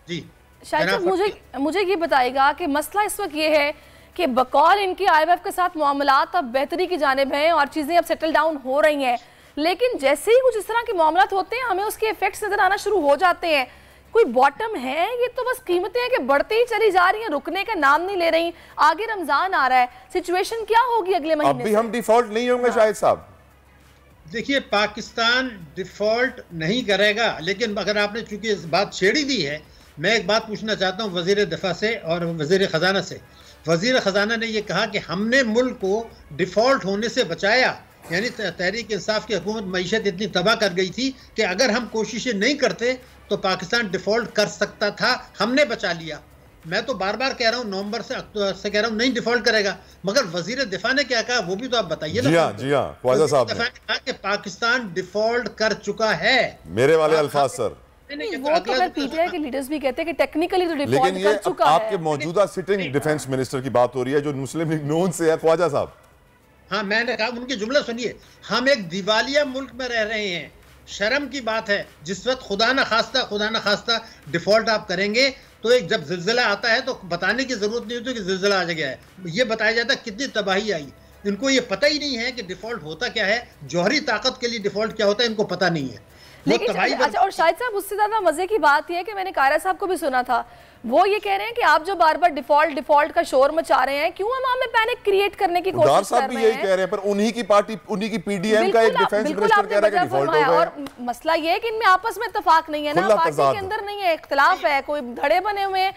जी। शायद साहब मुझे ये बताएगा कि मसला इस वक्त ये है कि बकौल इनकी IMF के साथ मामलात अब बेहतरी की जानिब हैं और चीज़ें अब सेटल डाउन हो रही हैं, लेकिन जैसे ही कुछ इस तरह के मामलात होते हैं हमें उसके इफेक्ट्स नजर आना शुरू हो जाते हैं। कोई बॉटम है? ये तो बस कीमतें हैं कि बढ़ती ही चली जा रही हैं, रुकने का नाम नहीं ले रही। आगे रमजान आ रहा है, सिचुएशन क्या होगी अगले महीने? अब भी हम डिफॉल्ट नहीं होंगे शायद साहब। देखिए, पाकिस्तान डिफॉल्ट नहीं करेगा, लेकिन अगर आपने चूंकि इस बात छेड़ी दी है, मैं एक बात पूछना चाहता हूँ वज़ीर दिफा से और वज़ीर ख़जाना से। वज़ीर ख़जाना ने यह कहा कि हमने मुल्क को डिफ़ॉल्ट होने से बचाया यानी तहरीक इंसाफ की हुकूमत मईशत इतनी तबाह कर गई थी कि अगर हम कोशिशें नहीं करते तो पाकिस्तान डिफॉल्ट कर सकता था, हमने बचा लिया। मैं तो बार बार कह रहा हूँ नवंबर से कह रहा हूँ नहीं डिफॉल्ट करेगा, मगर वजीर दिफा ने क्या कहा वो भी तो आप बताइए ना। जी हाँ ख्वाजा साहब ने कहा कि पाकिस्तान डिफॉल्ट कर चुका है। मेरे वाले अल्फाज सर, वो तो फिर पीटीआई के लीडर्स भी कहते हैं कि टेक्निकली तो डिफॉल्ट लेकिन कर चुका है। आपके मौजूदा सिटिंग डिफेंस मिनिस्टर की बात हो रही है जो मुस्लिम लीग नून से है, ख्वाजा साहब। हाँ, मैंने कहा उनके जुमला सुनिए, हम एक दिवालिया मुल्क में रह रहे हैं। शर्म की बात है जिस वक्त खुदा न खास्ता डिफॉल्ट आप करेंगे तो एक जब जिलजिला आता है तो बताने की जरूरत नहीं होती कि जिलजिला आ गया है, ये बताया जाता है कितनी तबाही आई। इनको ये पता ही नहीं है कि डिफॉल्ट होता क्या है, जौहरी ताकत के लिए डिफॉल्ट क्या होता है इनको पता नहीं है। लेकिन अच्छा, और शायद साहब उससे ज्यादा मजे की बात यह है कि मैंने कायरा साहब को भी सुना था, वो ये कह रहे हैं कि आप जो बार बार डिफॉल्ट का शोर मचा रहे हैं, क्यों हम में पैनिक क्रिएट करने की कोशिश कर रहे हैं। भी यही कह रहे हैं, पर उन्हीं की पार्टी, उन्हीं की पीडीएम का एक डिफेंस मिनिस्टर कह रहा है कि डिफॉल्ट हो गया। और मसला ये है कि इनमें आपस में इत्तेफाक नहीं है ना, पार्टी के अंदर नहीं है, इख्तिलाफ है, कोई धड़े बने हुए हैं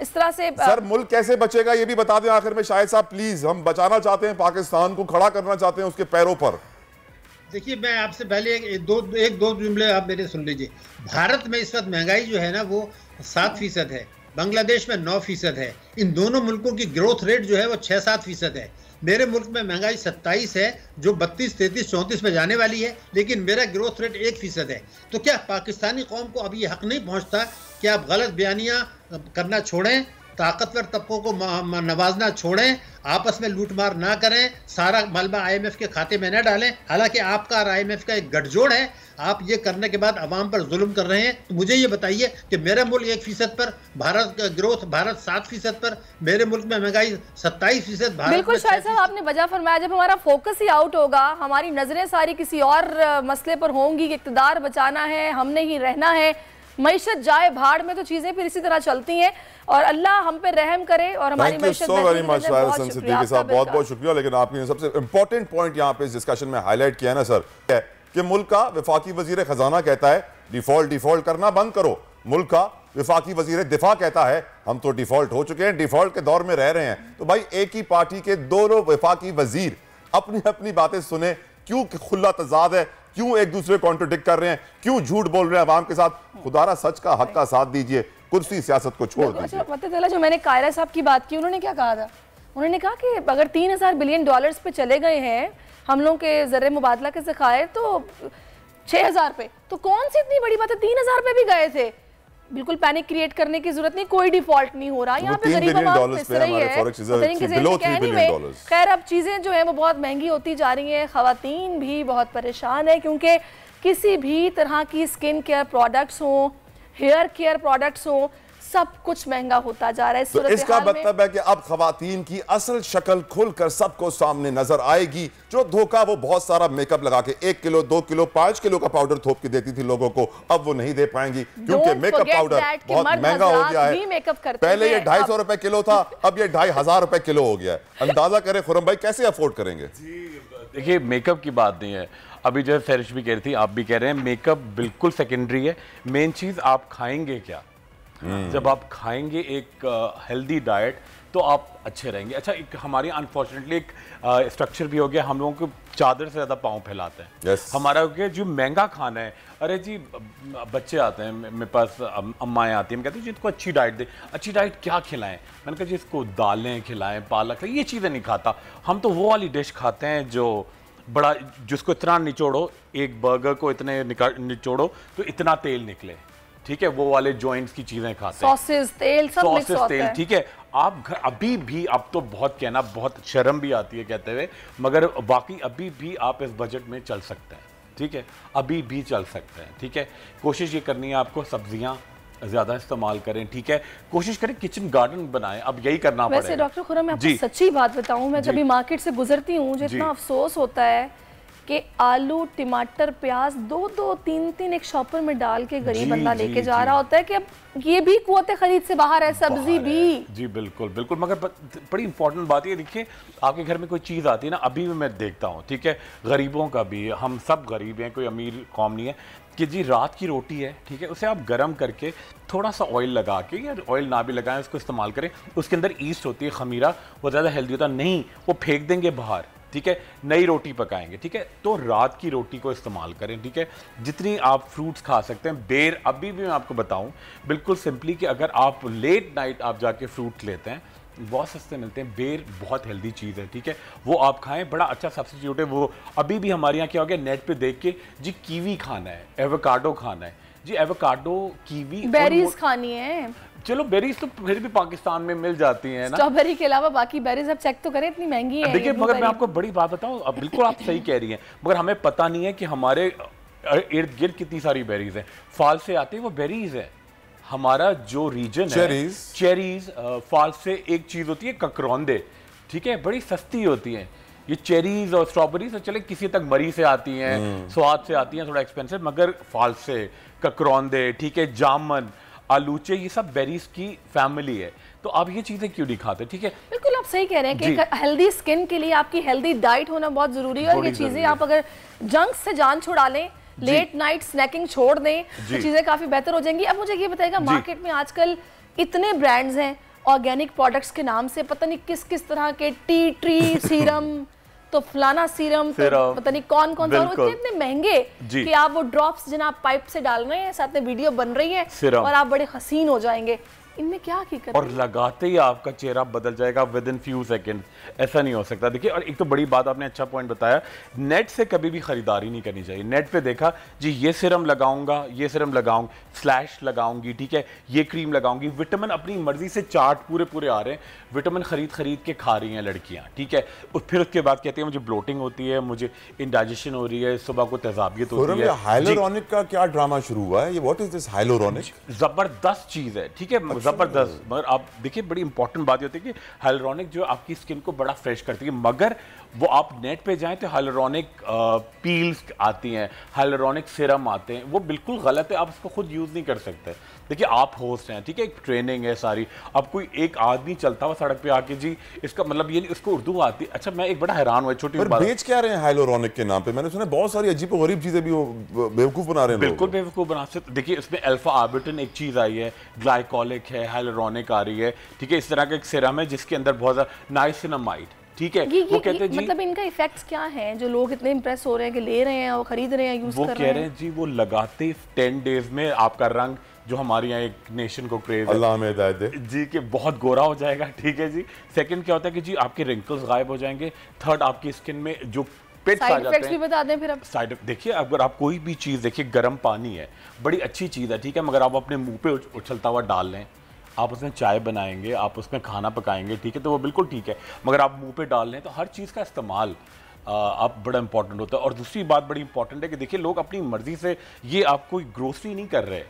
इस तरह से। सर मुल्क कैसे बचेगा ये भी बता दें आखिर में शाहिद साहब प्लीज। हम बचाना चाहते हैं पाकिस्तान को, खड़ा करना चाहते हैं उसके पैरों पर। देखिए, मैं आपसे पहले एक दो जुमले आप मेरे सुन लीजिए। भारत में इस वक्त महंगाई जो है ना वो 7% है, बांग्लादेश में 9% है। इन दोनों मुल्कों की ग्रोथ रेट जो है वो 6-7% है। मेरे मुल्क में महंगाई 27 है जो 32, 33, 34 में जाने वाली है, लेकिन मेरा ग्रोथ रेट 1% है। तो क्या पाकिस्तानी कौम को अब ये हक नहीं पहुंचता कि आप गलत बयानियां करना छोड़ें, ताकतवर तबकों को नवाजना छोड़ें, आपस में लूटमार ना करें, सारा मलबा IMF के खाते में न डालें। हालांकि आपका और IMF का एक गठजोड़ है, आप ये करने के बाद अवाम पर जुल्म कर रहे हैं। तो मुझे ये बताइए कि मेरा मुल्क 1% पर, भारत का ग्रोथ भारत 7% पर, मेरे मुल्क में महंगाई 27%। बिल्कुल शायद साहब आपने वजह फरमाया, जब हमारा फोकस ही आउट होगा, हमारी नजरें सारी किसी और मसले पर होंगी कि इक़्तिदार बचाना है, हमने ही रहना है, मईशत जाए भाड़ में, तो चीजें फिर इसी तरह चलती हैं। और अल्लाह हम पे रहम करे और हमारी मईशत बहुत बहुत शुक्रिया। लेकिन आपने सबसे इंपॉर्टेंट पॉइंट यहाँ पे इस डिस्कशन में हाईलाइट किया है ना सर, कि मुल्क का वफाकी वजीर खजाना कहता है डिफॉल्ट करना बंद करो। मुल्क का वफाकी वजीर दिफा कहता है हम तो डिफॉल्ट हो चुके हैं, डिफॉल्ट के दौर में रह रहे हैं। तो भाई एक ही पार्टी के दोनों वफाकी वजीर अपनी अपनी बातें सुने, क्यों खुला तजाद है, क्यों एक दूसरे को कॉन्ट्रडिक्ट कर रहे हैं, क्यों झूठ बोल रहे हैं अवाम के साथ। खुदारा सच का हक का साथ दीजिए, कुर्सी सियासत को छोड़ दीजिए। पता चला जो मैंने कायरा साहब की बात की, उन्होंने क्या कहा था, उन्होंने कहा कि अगर 3000 बिलियन डॉलर्स पे चले गए हैं हम लोग के ज़र मुबादला के ज़खायर तो 6000 पे, तो कौन सी इतनी बड़ी बात है, 3000 पे भी गए थे। बिल्कुल पैनिक क्रिएट करने की जरूरत नहीं, कोई डिफॉल्ट नहीं हो रहा, यहाँ पे गरीब आवाम पिस रही है। खैर अब चीजें जो है वो बहुत महंगी होती जा रही हैं, खवातीन भी बहुत परेशान है, क्योंकि किसी भी तरह की स्किन केयर प्रोडक्ट्स हो, हेयर केयर प्रोडक्ट्स हो, सब कुछ महंगा होता जा रहा है। तो इसका मतलब है कि अब खवातीन की असल शक्ल खुलकर सबको सामने नजर आएगी। जो धोखा वो बहुत सारा मेकअप लगा के 1 किलो 2 किलो 5 किलो का पाउडर थोप के देती थी लोगों को, अब वो नहीं दे पाएंगी क्योंकि मेकअप पाउडर बहुत महंगा हो गया है। पहले ये 250 रुपए किलो था, अब ये 2500 रुपए किलो हो गया है। अंदाजा करें खुरम भाई कैसे अफोर्ड करेंगे। देखिए मेकअप की बात नहीं है, अभी जो फरिश भी कह रही थी, आप भी कह रहे हैं, मेकअप बिल्कुल सेकेंडरी है। मेन चीज आप खाएंगे क्या। जब आप खाएंगे एक हेल्दी डाइट तो आप अच्छे रहेंगे। अच्छा, एक हमारी अनफॉर्चुनेटली एक स्ट्रक्चर भी हो गया, हम लोगों को चादर से ज़्यादा पाँव फैलाते हैं। हमारा हो गया जो महंगा खाना है, अरे जी बच्चे आते हैं मेरे पास, अम्माएँ आती हैं, कहती हैं जिसको अच्छी डाइट दे। अच्छी डाइट क्या खिलाएं? मैंने कहा जी इसको दालें खिलाएं, पालक, ये चीज़ें नहीं खाता। हम तो वो वाली डिश खाते हैं जो बड़ा, जिसको इतना निचोड़ो, एक बर्गर को इतने निचोड़ो तो इतना तेल निकले, ठीक है, वो वाले जॉइंट्स की चीजें खाते हैं, सॉसेस तेल सब मिक्स होता है। ठीक है, आप घर अभी भी, अब तो बहुत कहना, बहुत शर्म भी आती है कहते हुए, मगर वाकई अभी भी आप इस बजट में चल सकते हैं, ठीक है, अभी भी चल सकते हैं, ठीक है। कोशिश ये करनी है आपको, सब्जियां ज्यादा इस्तेमाल करें, ठीक है, कोशिश करें किचन गार्डन बनाएं, अब यही करना पड़ेगा। वैसे डॉक्टर खुरम, मैं आपको सच्ची बात बताऊं, मैं कभी मार्केट से गुजरती हूँ, जितना अफसोस होता है कि आलू टमाटर प्याज 2-2 3-3 एक शॉपर में डाल के गरीब बंदा लेके जा रहा होता है कि अब ये भी कुव्वत खरीद से बाहर है, सब्जी भी। जी बिल्कुल बिल्कुल, मगर बड़ी इंपॉर्टेंट बात ये, देखिए आपके घर में कोई चीज़ आती है ना, अभी भी मैं देखता हूँ, ठीक है, गरीबों का भी, हम सब गरीब हैं, कोई अमीर कौम नहीं है, कि जी रात की रोटी है, ठीक है, उसे आप गर्म करके थोड़ा सा ऑयल लगा के, या ऑयल ना भी लगाएं, उसको इस्तेमाल करें, उसके अंदर ईस्ट होती है, खमीरा, वो ज़्यादा हेल्दी होता नहीं, वो फेंक देंगे बाहर, ठीक है, नई रोटी पकाएंगे, ठीक है, तो रात की रोटी को इस्तेमाल करें, ठीक है। जितनी आप फ्रूट्स खा सकते हैं, बेर अभी भी मैं आपको बताऊं बिल्कुल सिंपली कि अगर आप लेट नाइट आप जाके फ्रूट लेते हैं बहुत सस्ते मिलते हैं, बेर बहुत हेल्दी चीज़ है, ठीक है, वो आप खाएं, बड़ा अच्छा सब्स्टिट्यूट है वो। अभी भी हमारे यहाँ क्या हो गया, नेट पे देख के जी कीवी खाना है, एवोकाडो खाना है जी, एवोकाडो कीवी बेरीज खानी है, चलो बेरीज तो फिर भी पाकिस्तान में मिल जाती हैं ना, स्ट्रॉबेरी के अलावा बाकी बेरीज अब चेक तो करें, इतनी महंगी है। देखिए मगर मैं आपको बड़ी बात बताऊं, अब बिल्कुल आप सही कह रही हैं, मगर हमें पता नहीं है कि हमारे इर्द गिर्द कितनी सारी बेरीज हैं, फाल से आती है वो बेरीज है। हमारा जो रीजन है चेरीज, फाल से एक चीज होती है ककरौंदे, ठीक है, बड़ी सस्ती होती है ये चेरीज और स्ट्रॉबेरीज, तो चले किसी तक मरी से आती हैं, स्वाद से आती हैं, थोड़ा एक्सपेंसिव, मगर फाल से, ककरौंदे, ठीक है, जामन, आलूचे, ये सब बेरीज की फैमिली है, तो आप ये चीजें क्यों नहीं खाते, ठीक है। बिल्कुल आप सही कह रहे हैं कि हेल्दी स्किन के लिए आपकी हेल्दी डाइट होना बहुत जरूरी है, और ये चीजें आप अगर जंक से जान छुड़ा लें, लेट नाइट स्नैकिंग छोड़ दें, तो चीजें काफी बेहतर हो जाएंगी। अब मुझे ये बताइएगा, मार्केट में आजकल इतने ब्रांड्स हैं ऑर्गेनिक प्रोडक्ट्स के नाम से, पता नहीं किस किस तरह के टी ट्री सीरम, तो फलाना सीरम, तो पता नहीं कौन कौन सा, और इतने महंगे कि आप वो ड्रॉप्स जिन्हें आप पाइप से डाल रहे हैं, साथ में वीडियो बन रही है और आप बड़े हसीन हो जाएंगे, इनमें क्या हकीकत, और लगाते ही आपका चेहरा बदल जाएगा विद इन फ्यू सेकंड, ऐसा नहीं हो सकता। देखिए, और एक तो बड़ी बात आपने अच्छा पॉइंट बताया, नेट से कभी भी खरीदारी नहीं करनी चाहिए। नेट पे देखा जी ये सीरम लगाऊंगा, ये सीरम लगाऊंगा, स्लैश लगाऊंगी, ठीक है, ये क्रीम लगाऊंगी, विटामिन अपनी मर्जी से चार्ट पूरे आ रहे हैं, विटामिन खरीद के खा रही हैं लड़कियां, ठीक है, फिर उसके बाद कहती है मुझे ब्लोटिंग होती है, मुझे इंडाइजेशन हो रही है, सुबह को तेजाबियत होती है। हाइलोरॉनिक का क्या ड्रामा शुरू हुआ है, ये व्हाट इज दिस हाइलोरॉनिक? जबरदस्त चीज है, ठीक है, जबरदस्त, मगर आप देखिए बड़ी इंपॉर्टेंट बात होती है कि हाइलोरॉनिक जो आपकी स्किन को बड़ा फ्रेश करती है, मगर वो आप नेट पे जाएं तो हाइलोरॉनिक पील्स आती हैं, हाइलोरॉनिक सीरम आते हैं, वो बिल्कुल गलत है, आप उसको खुद यूज नहीं कर सकते। देखिए आप होस्ट हैं, ठीक है, एक ट्रेनिंग है सारी, अब कोई एक आदमी चलता हुआ सड़क पे आके जी इसका मतलब ये नहीं, उसको उर्दू आती, अच्छा मैं एक बड़ा हैरान हुआ, छोटी बात, बेच क्या रहे हैं हाइलोरॉनिक के नाम पे? मैंने सुना बहुत सारी अजीब गरीब चीजें भी वो बेवकूफ बना रहे हैं, बिल्कुल बेवकूफ बना सकते। देखिए इसमें अल्फा आर्बिटिन एक चीज आई है, ग्लाइकोलिक है, हाइलोरॉनिक आ रही है, ठीक है, इस तरह का एक सीरम है जिसके अंदर बहुत ज्यादा नाइसिनामाइड, ठीक है, वो कहते हैं जी, मतलब इनका इफेक्ट्स क्या है जो लोग इतने इंप्रेस हो रहे हैं कि ले रहे हैं, वो खरीद रहे हैं, यूज कर रहे हैं? वो कह रहे हैं जी वो लगाते 10 डेज में आपका रंग जो हमारे यहाँ एक नेशन को क्रेज है, अल्लाह हमें हिदायत दे जी, कि बहुत गोरा हो जाएगा, ठीक है जी। सेकंड क्या होता है कि जी आपके रिंकल्स गायब हो जाएंगे। थर्ड आपकी स्किन में जो पिट्स आ जाते हैं, भी बता दें फिर अब। साइड देखिए, अगर आप कोई भी चीज़ देखिए, गर्म पानी है बड़ी अच्छी चीज़ है, ठीक है, मगर आप अपने मुंह पे उछलता हुआ डाल लें, आप उसमें चाय बनाएंगे, आप उसमें खाना पकाएंगे, ठीक है, तो वो बिल्कुल ठीक है, मगर आप मुंह पे डाल लें तो हर चीज़ का इस्तेमाल आप बड़ा इंपॉर्टेंट होता है। और दूसरी बात बड़ी इंपॉर्टेंट है कि देखिए लोग अपनी मर्जी से ये आप कोई ग्रोसरी नहीं कर रहे,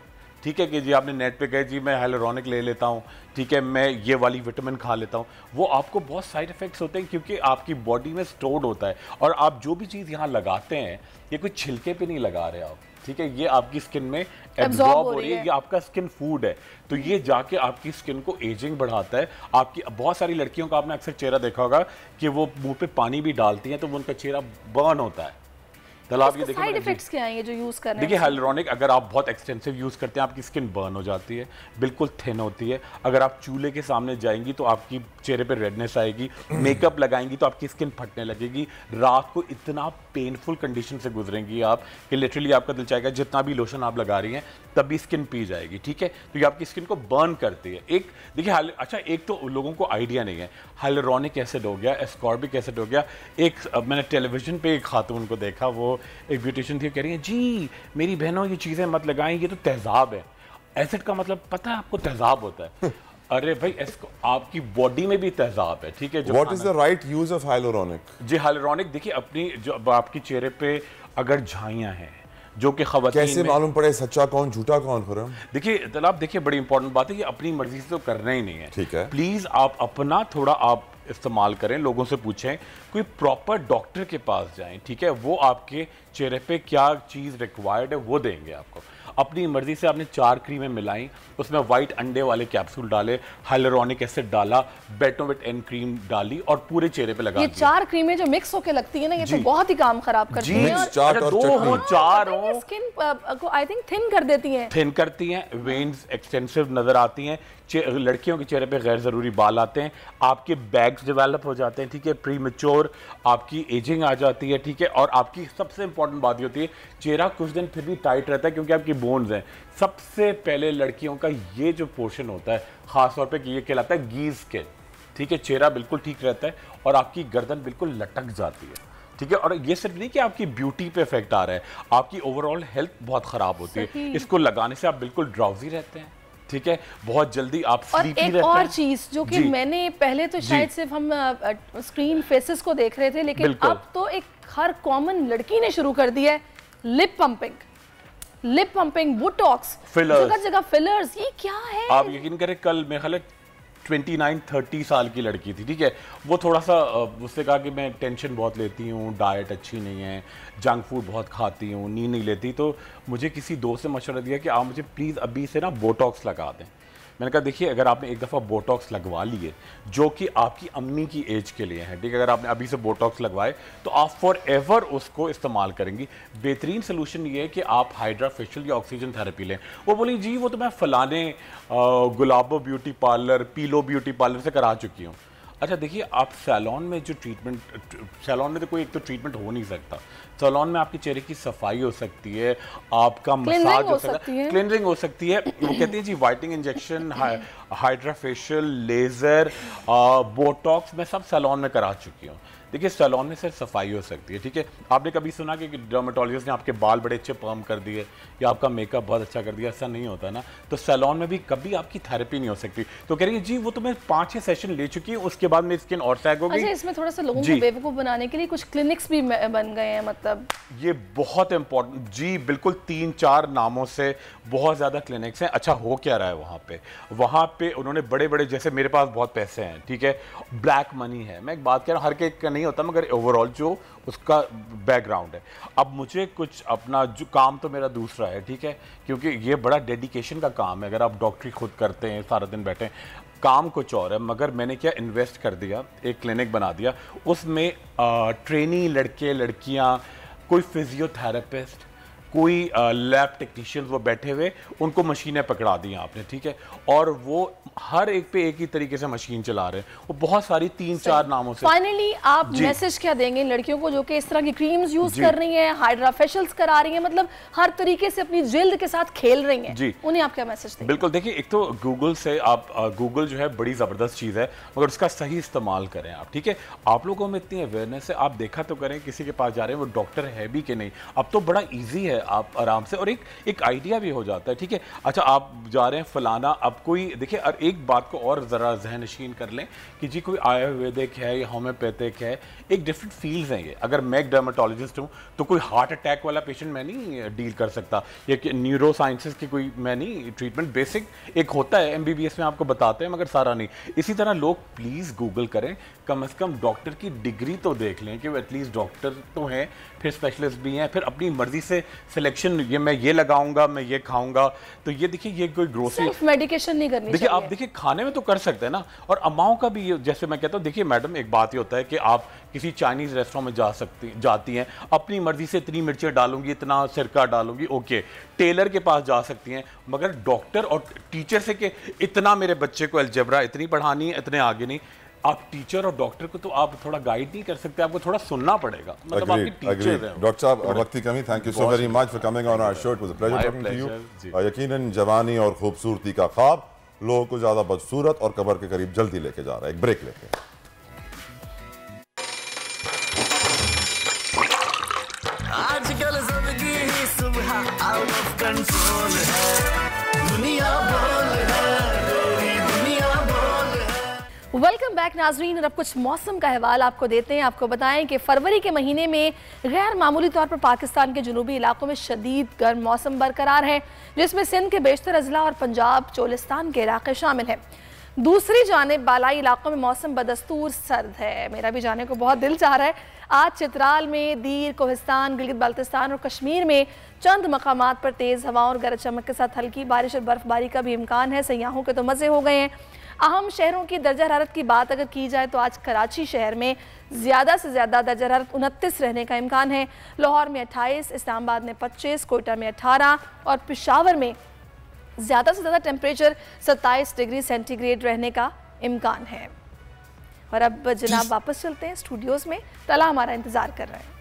ठीक है, कि जी आपने नेट पे कहे जी मैं हाइलोरॉनिक ले लेता हूँ, ठीक है, मैं ये वाली विटामिन खा लेता हूँ, वो आपको बहुत साइड इफेक्ट्स होते हैं क्योंकि आपकी बॉडी में स्टोर्ड होता है, और आप जो भी चीज़ यहाँ लगाते हैं ये कोई छिलके पे नहीं लगा रहे आप, ठीक है, ये आपकी स्किन में एब्जॉर्ब हो रही है, ये आपका स्किन फूड है, तो ये जाके आपकी स्किन को एजिंग बढ़ाता है। आपकी बहुत सारी लड़कियों का आपने अक्सर चेहरा देखा होगा कि वो मुंह पे पानी भी डालती हैं तो वो उनका चेहरा बर्न होता है। आप ये साइड इफेक्ट्स क्या हैं ये जो यूज कर रहे हैं? देखिए हाइलोरॉनिक अगर आप बहुत एक्सटेंसिव यूज करते हैं आपकी स्किन बर्न हो जाती है, बिल्कुल थिन होती है। अगर आप चूल्हे के सामने जाएंगी तो आपकी चेहरे पे रेडनेस आएगी, मेकअप लगाएंगी तो आपकी स्किन फटने लगेगी, रात को इतना पेनफुल कंडीशन से गुजरेंगी आप कि लिटरली आपका दिल चाहेगा जितना भी लोशन आप लगा रही हैं तभी स्किन पी जाएगी, ठीक है, तो ये आपकी स्किन को बर्न करती है। एक देखिए अच्छा, एक तो लोगों को आइडिया नहीं है, हाइलोरॉनिक एसिड हो गया, एस्कॉर्बिक एसिड हो गया। एक मैंने टेलीविजन पे एक खातून को देखा, वो एक ब्यूटिशियन थी, कह रही है जी मेरी बहनों ये चीज़ें मत लगाएं, ये तो तेजाब है। एसिड का मतलब पता है आपको? तेजाब होता है। अरे भाई आपकी बॉडी में भी तेजाब है, ठीक है। What is the right use of hyaluronic? जी हाइलोरॉनिक देखिए अपनी जो आपकी चेहरे पे अगर झाइयाँ हैं जो कि खवातीन कैसे मालूम पड़े सच्चा कौन झूठा कौन? खुरम देखिए तलाब, देखिए बड़ी इंपॉर्टेंट बात है कि अपनी मर्जी से तो करना ही नहीं है, ठीक है। प्लीज आप अपना थोड़ा आप इस्तेमाल करें, लोगों से पूछें, कोई प्रॉपर डॉक्टर के पास जाएं, ठीक है, वो आपके चेहरे पे क्या चीज़ रिक्वायर्ड है वो देंगे आपको। अपनी मर्जी से आपने 4 क्रीमें मिलाई, उसमें वाइट अंडे वाले कैप्सूल डाले, हाइलुरोनिक एसिड डाला, बेटोविट एन क्रीम डाली और पूरे चेहरे पे लगा ये 4 क्रीमें जो मिक्स होके लगती है ना, ये तो बहुत ही काम खराब करती हैं। स्किन को आई थिंक थिन कर देती हैं, थिन करती हैं, वेन्स एक्सटेंसिव नजर आती हैं, लड़कियों के चेहरे पे गैर ज़रूरी बाल आते हैं, आपके बैग्स डेवलप हो जाते हैं, ठीक है, प्री मैच्योर आपकी एजिंग आ जाती है, ठीक है, और आपकी सबसे इंपॉर्टेंट बात ये होती है चेहरा कुछ दिन फिर भी टाइट रहता है क्योंकि आपकी बोन्स हैं। सबसे पहले लड़कियों का ये जो पोर्शन होता है खासतौर पर ये कहलाता है गीज स्किन, ठीक है, चेहरा बिल्कुल ठीक रहता है और आपकी गर्दन बिल्कुल लटक जाती है, ठीक है। और ये सिर्फ नहीं कि आपकी ब्यूटी पे इफेक्ट आ रहा है, आपकी ओवरऑल हेल्थ बहुत खराब होती है। इसको लगाने से आप बिल्कुल ड्राउजी रहते हैं, ठीक है, बहुत जल्दी आप स्लीपी रहते हैं। और एक और चीज जो कि मैंने पहले तो शायद सिर्फ हम स्क्रीन फेसेस को देख रहे थे, लेकिन अब तो एक हर कॉमन लड़की ने शुरू कर दी है लिप पंपिंग, बोटॉक्स, जगह जगह फिलर्स। ये क्या है? आप यकीन करें, कल मैं ख्याल 29-30 साल की लड़की थी, ठीक है, वो थोड़ा सा उससे कहा कि मैं टेंशन बहुत लेती हूँ, डाइट अच्छी नहीं है, जंक फूड बहुत खाती हूँ, नींद नहीं लेती, तो मुझे किसी दोस्त से मशवरा दिया कि आप मुझे प्लीज़ अभी से ना बोटॉक्स लगा दें। मैंने कहा देखिए, अगर आपने एक दफ़ा बोटॉक्स लगवा लिए जो कि आपकी अम्मी की एज के लिए है, ठीक है, अगर आपने अभी से बोटॉक्स लगवाए तो आप फॉर एवर उसको इस्तेमाल करेंगी। बेहतरीन सोल्यूशन ये है कि आप हाइड्रा फेशियल या ऑक्सीजन थेरेपी लें। वो बोली जी वो तो मैं फ़लाने गुलाबो ब्यूटी पार्लर, पीलो ब्यूटी पार्लर से करा चुकी हूँ। अच्छा देखिए, आप सैलून में जो ट्रीटमेंट, सैलून में तो कोई एक तो ट्रीटमेंट हो नहीं सकता, सैलून में आपके चेहरे की सफाई हो सकती है, आपका मसाज हो सकता है, क्लिनजिंग हो सकती है। वो कहते हैं जी whitening injection, hydra facial, laser, botox, मैं सब सैलून में करा चुकी हूँ। देखिए सैलून में सिर्फ सफाई हो सकती है, ठीक है। आपने कभी सुना कि डर्मेटोलॉजिस्ट ने आपके बाल बड़े अच्छे पर्म कर दिए या आपका मेकअप बहुत अच्छा कर दिया? ऐसा नहीं होता ना। तो सैलून में भी कभी आपकी थेरेपी नहीं हो सकती। तो कह रही है जी वो तो मैं 5-6 सेशन ले चुकी हूँ, उसके बाद मेरी स्किन और सैग हो गई। अच्छा, इसमें थोड़ा सा लोगों को बेवकूफ बनाने के लिए कुछ क्लिनिक्स भी बन गए हैं, मतलब ये बहुत इंपॉर्टेंट जी, बिल्कुल 3-4 नामों से बहुत ज्यादा क्लिनिक्स हैं। अच्छा हो क्या रहा है वहाँ पे उन्होंने बड़े बड़े, जैसे मेरे पास बहुत पैसे हैं, ठीक है, ब्लैक मनी है, मैं एक बात कह रहा हूँ, हर के का नहीं होता, मगर ओवरऑल जो उसका बैकग्राउंड है। अब मुझे कुछ अपना जो काम तो मेरा दूसरा है, ठीक है, क्योंकि ये बड़ा डेडिकेशन का काम है। अगर आप डॉक्टरी खुद करते हैं, सारा दिन बैठे हैं, काम कुछ और है, मगर मैंने क्या इन्वेस्ट कर दिया, एक क्लिनिक बना दिया, उसमें ट्रेनी लड़के लड़कियां, कोई फिजियोथेरेपिस्ट, कोई लैब टेक्नीशियंस वो बैठे हुए, उनको मशीनें पकड़ा दी आपने, ठीक है, और वो हर एक पे एक ही तरीके से मशीन चला रहे हैं, वो बहुत सारी 3-4 नामों से। फाइनली आप मैसेज क्या देंगे लड़कियों को जो कि इस तरह की क्रीम्स यूज कर रही हैं, हाइड्रा फेशियल्स करा रही हैं, मतलब हर तरीके से अपनी जिल्द के साथ खेल रही हैं, उन्हें आप क्या मैसेज देंगे? बिल्कुल, देखिए, एक तो गूगल से आप, गूगल जो है बड़ी ज़बरदस्त चीज़ है, मगर उसका सही इस्तेमाल करें आप, ठीक है। आप लोगों में इतनी अवेयरनेस है, आप देखा तो करें किसी के पास जा रहे हैं वो डॉक्टर है भी कि नहीं। अब तो बड़ा ईजी है, आप आराम से, और एक आइडिया भी हो जाता है, ठीक है। अच्छा, आप जा रहे हैं फलाना, अब कोई देखिए, और एक बात को और ज़रा ज़हनशीन कर लें कि जी कोई आयुर्वेदिक है या होम्योपैथिक है, एक डिफरेंट फील्ड्स हैं ये। अगर मैं एक डर्मेटोलॉजिस्ट हूँ तो कोई हार्ट अटैक वाला पेशेंट मैं नहीं डील कर सकता, या न्यूरो साइंसेज की कोई मैं नहीं ट्रीटमेंट, बेसिक एक होता है MBBS में आपको बताते हैं, मगर सारा नहीं। इसी तरह लोग प्लीज़ गूगल करें, कम से कम डॉक्टर की डिग्री तो देख लें कि वो एटलीस्ट डॉक्टर तो हैं, फिर स्पेशलिस्ट भी हैं, फिर अपनी मर्जी से सिलेक्शन, ये मैं ये लगाऊंगा, मैं ये खाऊंगा। तो ये देखिए, ये कोई ग्रोसरी मेडिकेशन नहीं करनी देखिए, आप देखिए खाने में तो कर सकते हैं ना, और अम्माओं का भी, जैसे मैं कहता हूँ, देखिए मैडम, एक बात ये होता है कि आप किसी चाइनीज रेस्टोरेंट में जाती हैं, अपनी मर्जी से इतनी मिर्चें डालूंगी, इतना सिरका डालूंगी, ओके, टेलर के पास जा सकती हैं, मगर डॉक्टर और टीचर से कि इतना मेरे बच्चे को अलजेब्रा इतनी पढ़ानी है, इतने आगे नहीं। आप टीचर और डॉक्टर को तो आप थोड़ा गाइड नहीं कर सकते, आपको थोड़ा सुनना पड़ेगा, मतलब आपकी टीचर है। डॉक्टर साहब, वक्त की कमी, thank you so very much for coming on our show, it was a pleasure talking to you. यकीनन जवानी और खूबसूरती का ख्वाब लोगों को ज्यादा बदसूरत और कब्र के करीब जल्दी लेके जा रहा है। एक ब्रेक लेके आजकल जिंदगी ही सुबह आउट ऑफ कंट्रोल है, दुनिया बोल है, दुनिया बोल है। वेलकम बैक नाजरीन, और अब कुछ मौसम का अहवाल आपको देते हैं। आपको बताएं कि फरवरी के महीने में गैर मामूली तौर पर पाकिस्तान के जनूबी इलाकों में शदीद गर्म मौसम बरकरार है, जिसमें सिंध के बेशतर अजला और पंजाब चोलिस्तान के इलाके शामिल हैं। दूसरी जानिब बालाई इलाकों में मौसम बदस्तूर सर्द है। मेरा भी जाने को बहुत दिल चाह रहा है। आज चित्राल में, दीर, कोहिस्तान, गिलगित बाल्टिस्तान और कश्मीर में चंद मकामात पर तेज़ हवाओं और गरज चमक के साथ हल्की बारिश और बर्फबारी का भी इम्कान है। सयाहों के तो मज़े हो गए हैं। अहम शहरों की दर्जा हरारत की बात अगर की जाए तो आज कराची शहर में ज़्यादा से ज़्यादा दर्जा हरारत 29 रहने का इम्कान है। लाहौर में 28, इस्लामाबाद में 25, कोयटा में 18 और पेशावर में ज़्यादा से ज़्यादा टेम्परेचर 27 डिग्री सेंटीग्रेड रहने का इम्कान है। और अब जनाब वापस चलते हैं स्टूडियोज़ में। तला हमारा इंतज़ार कर रहे हैं।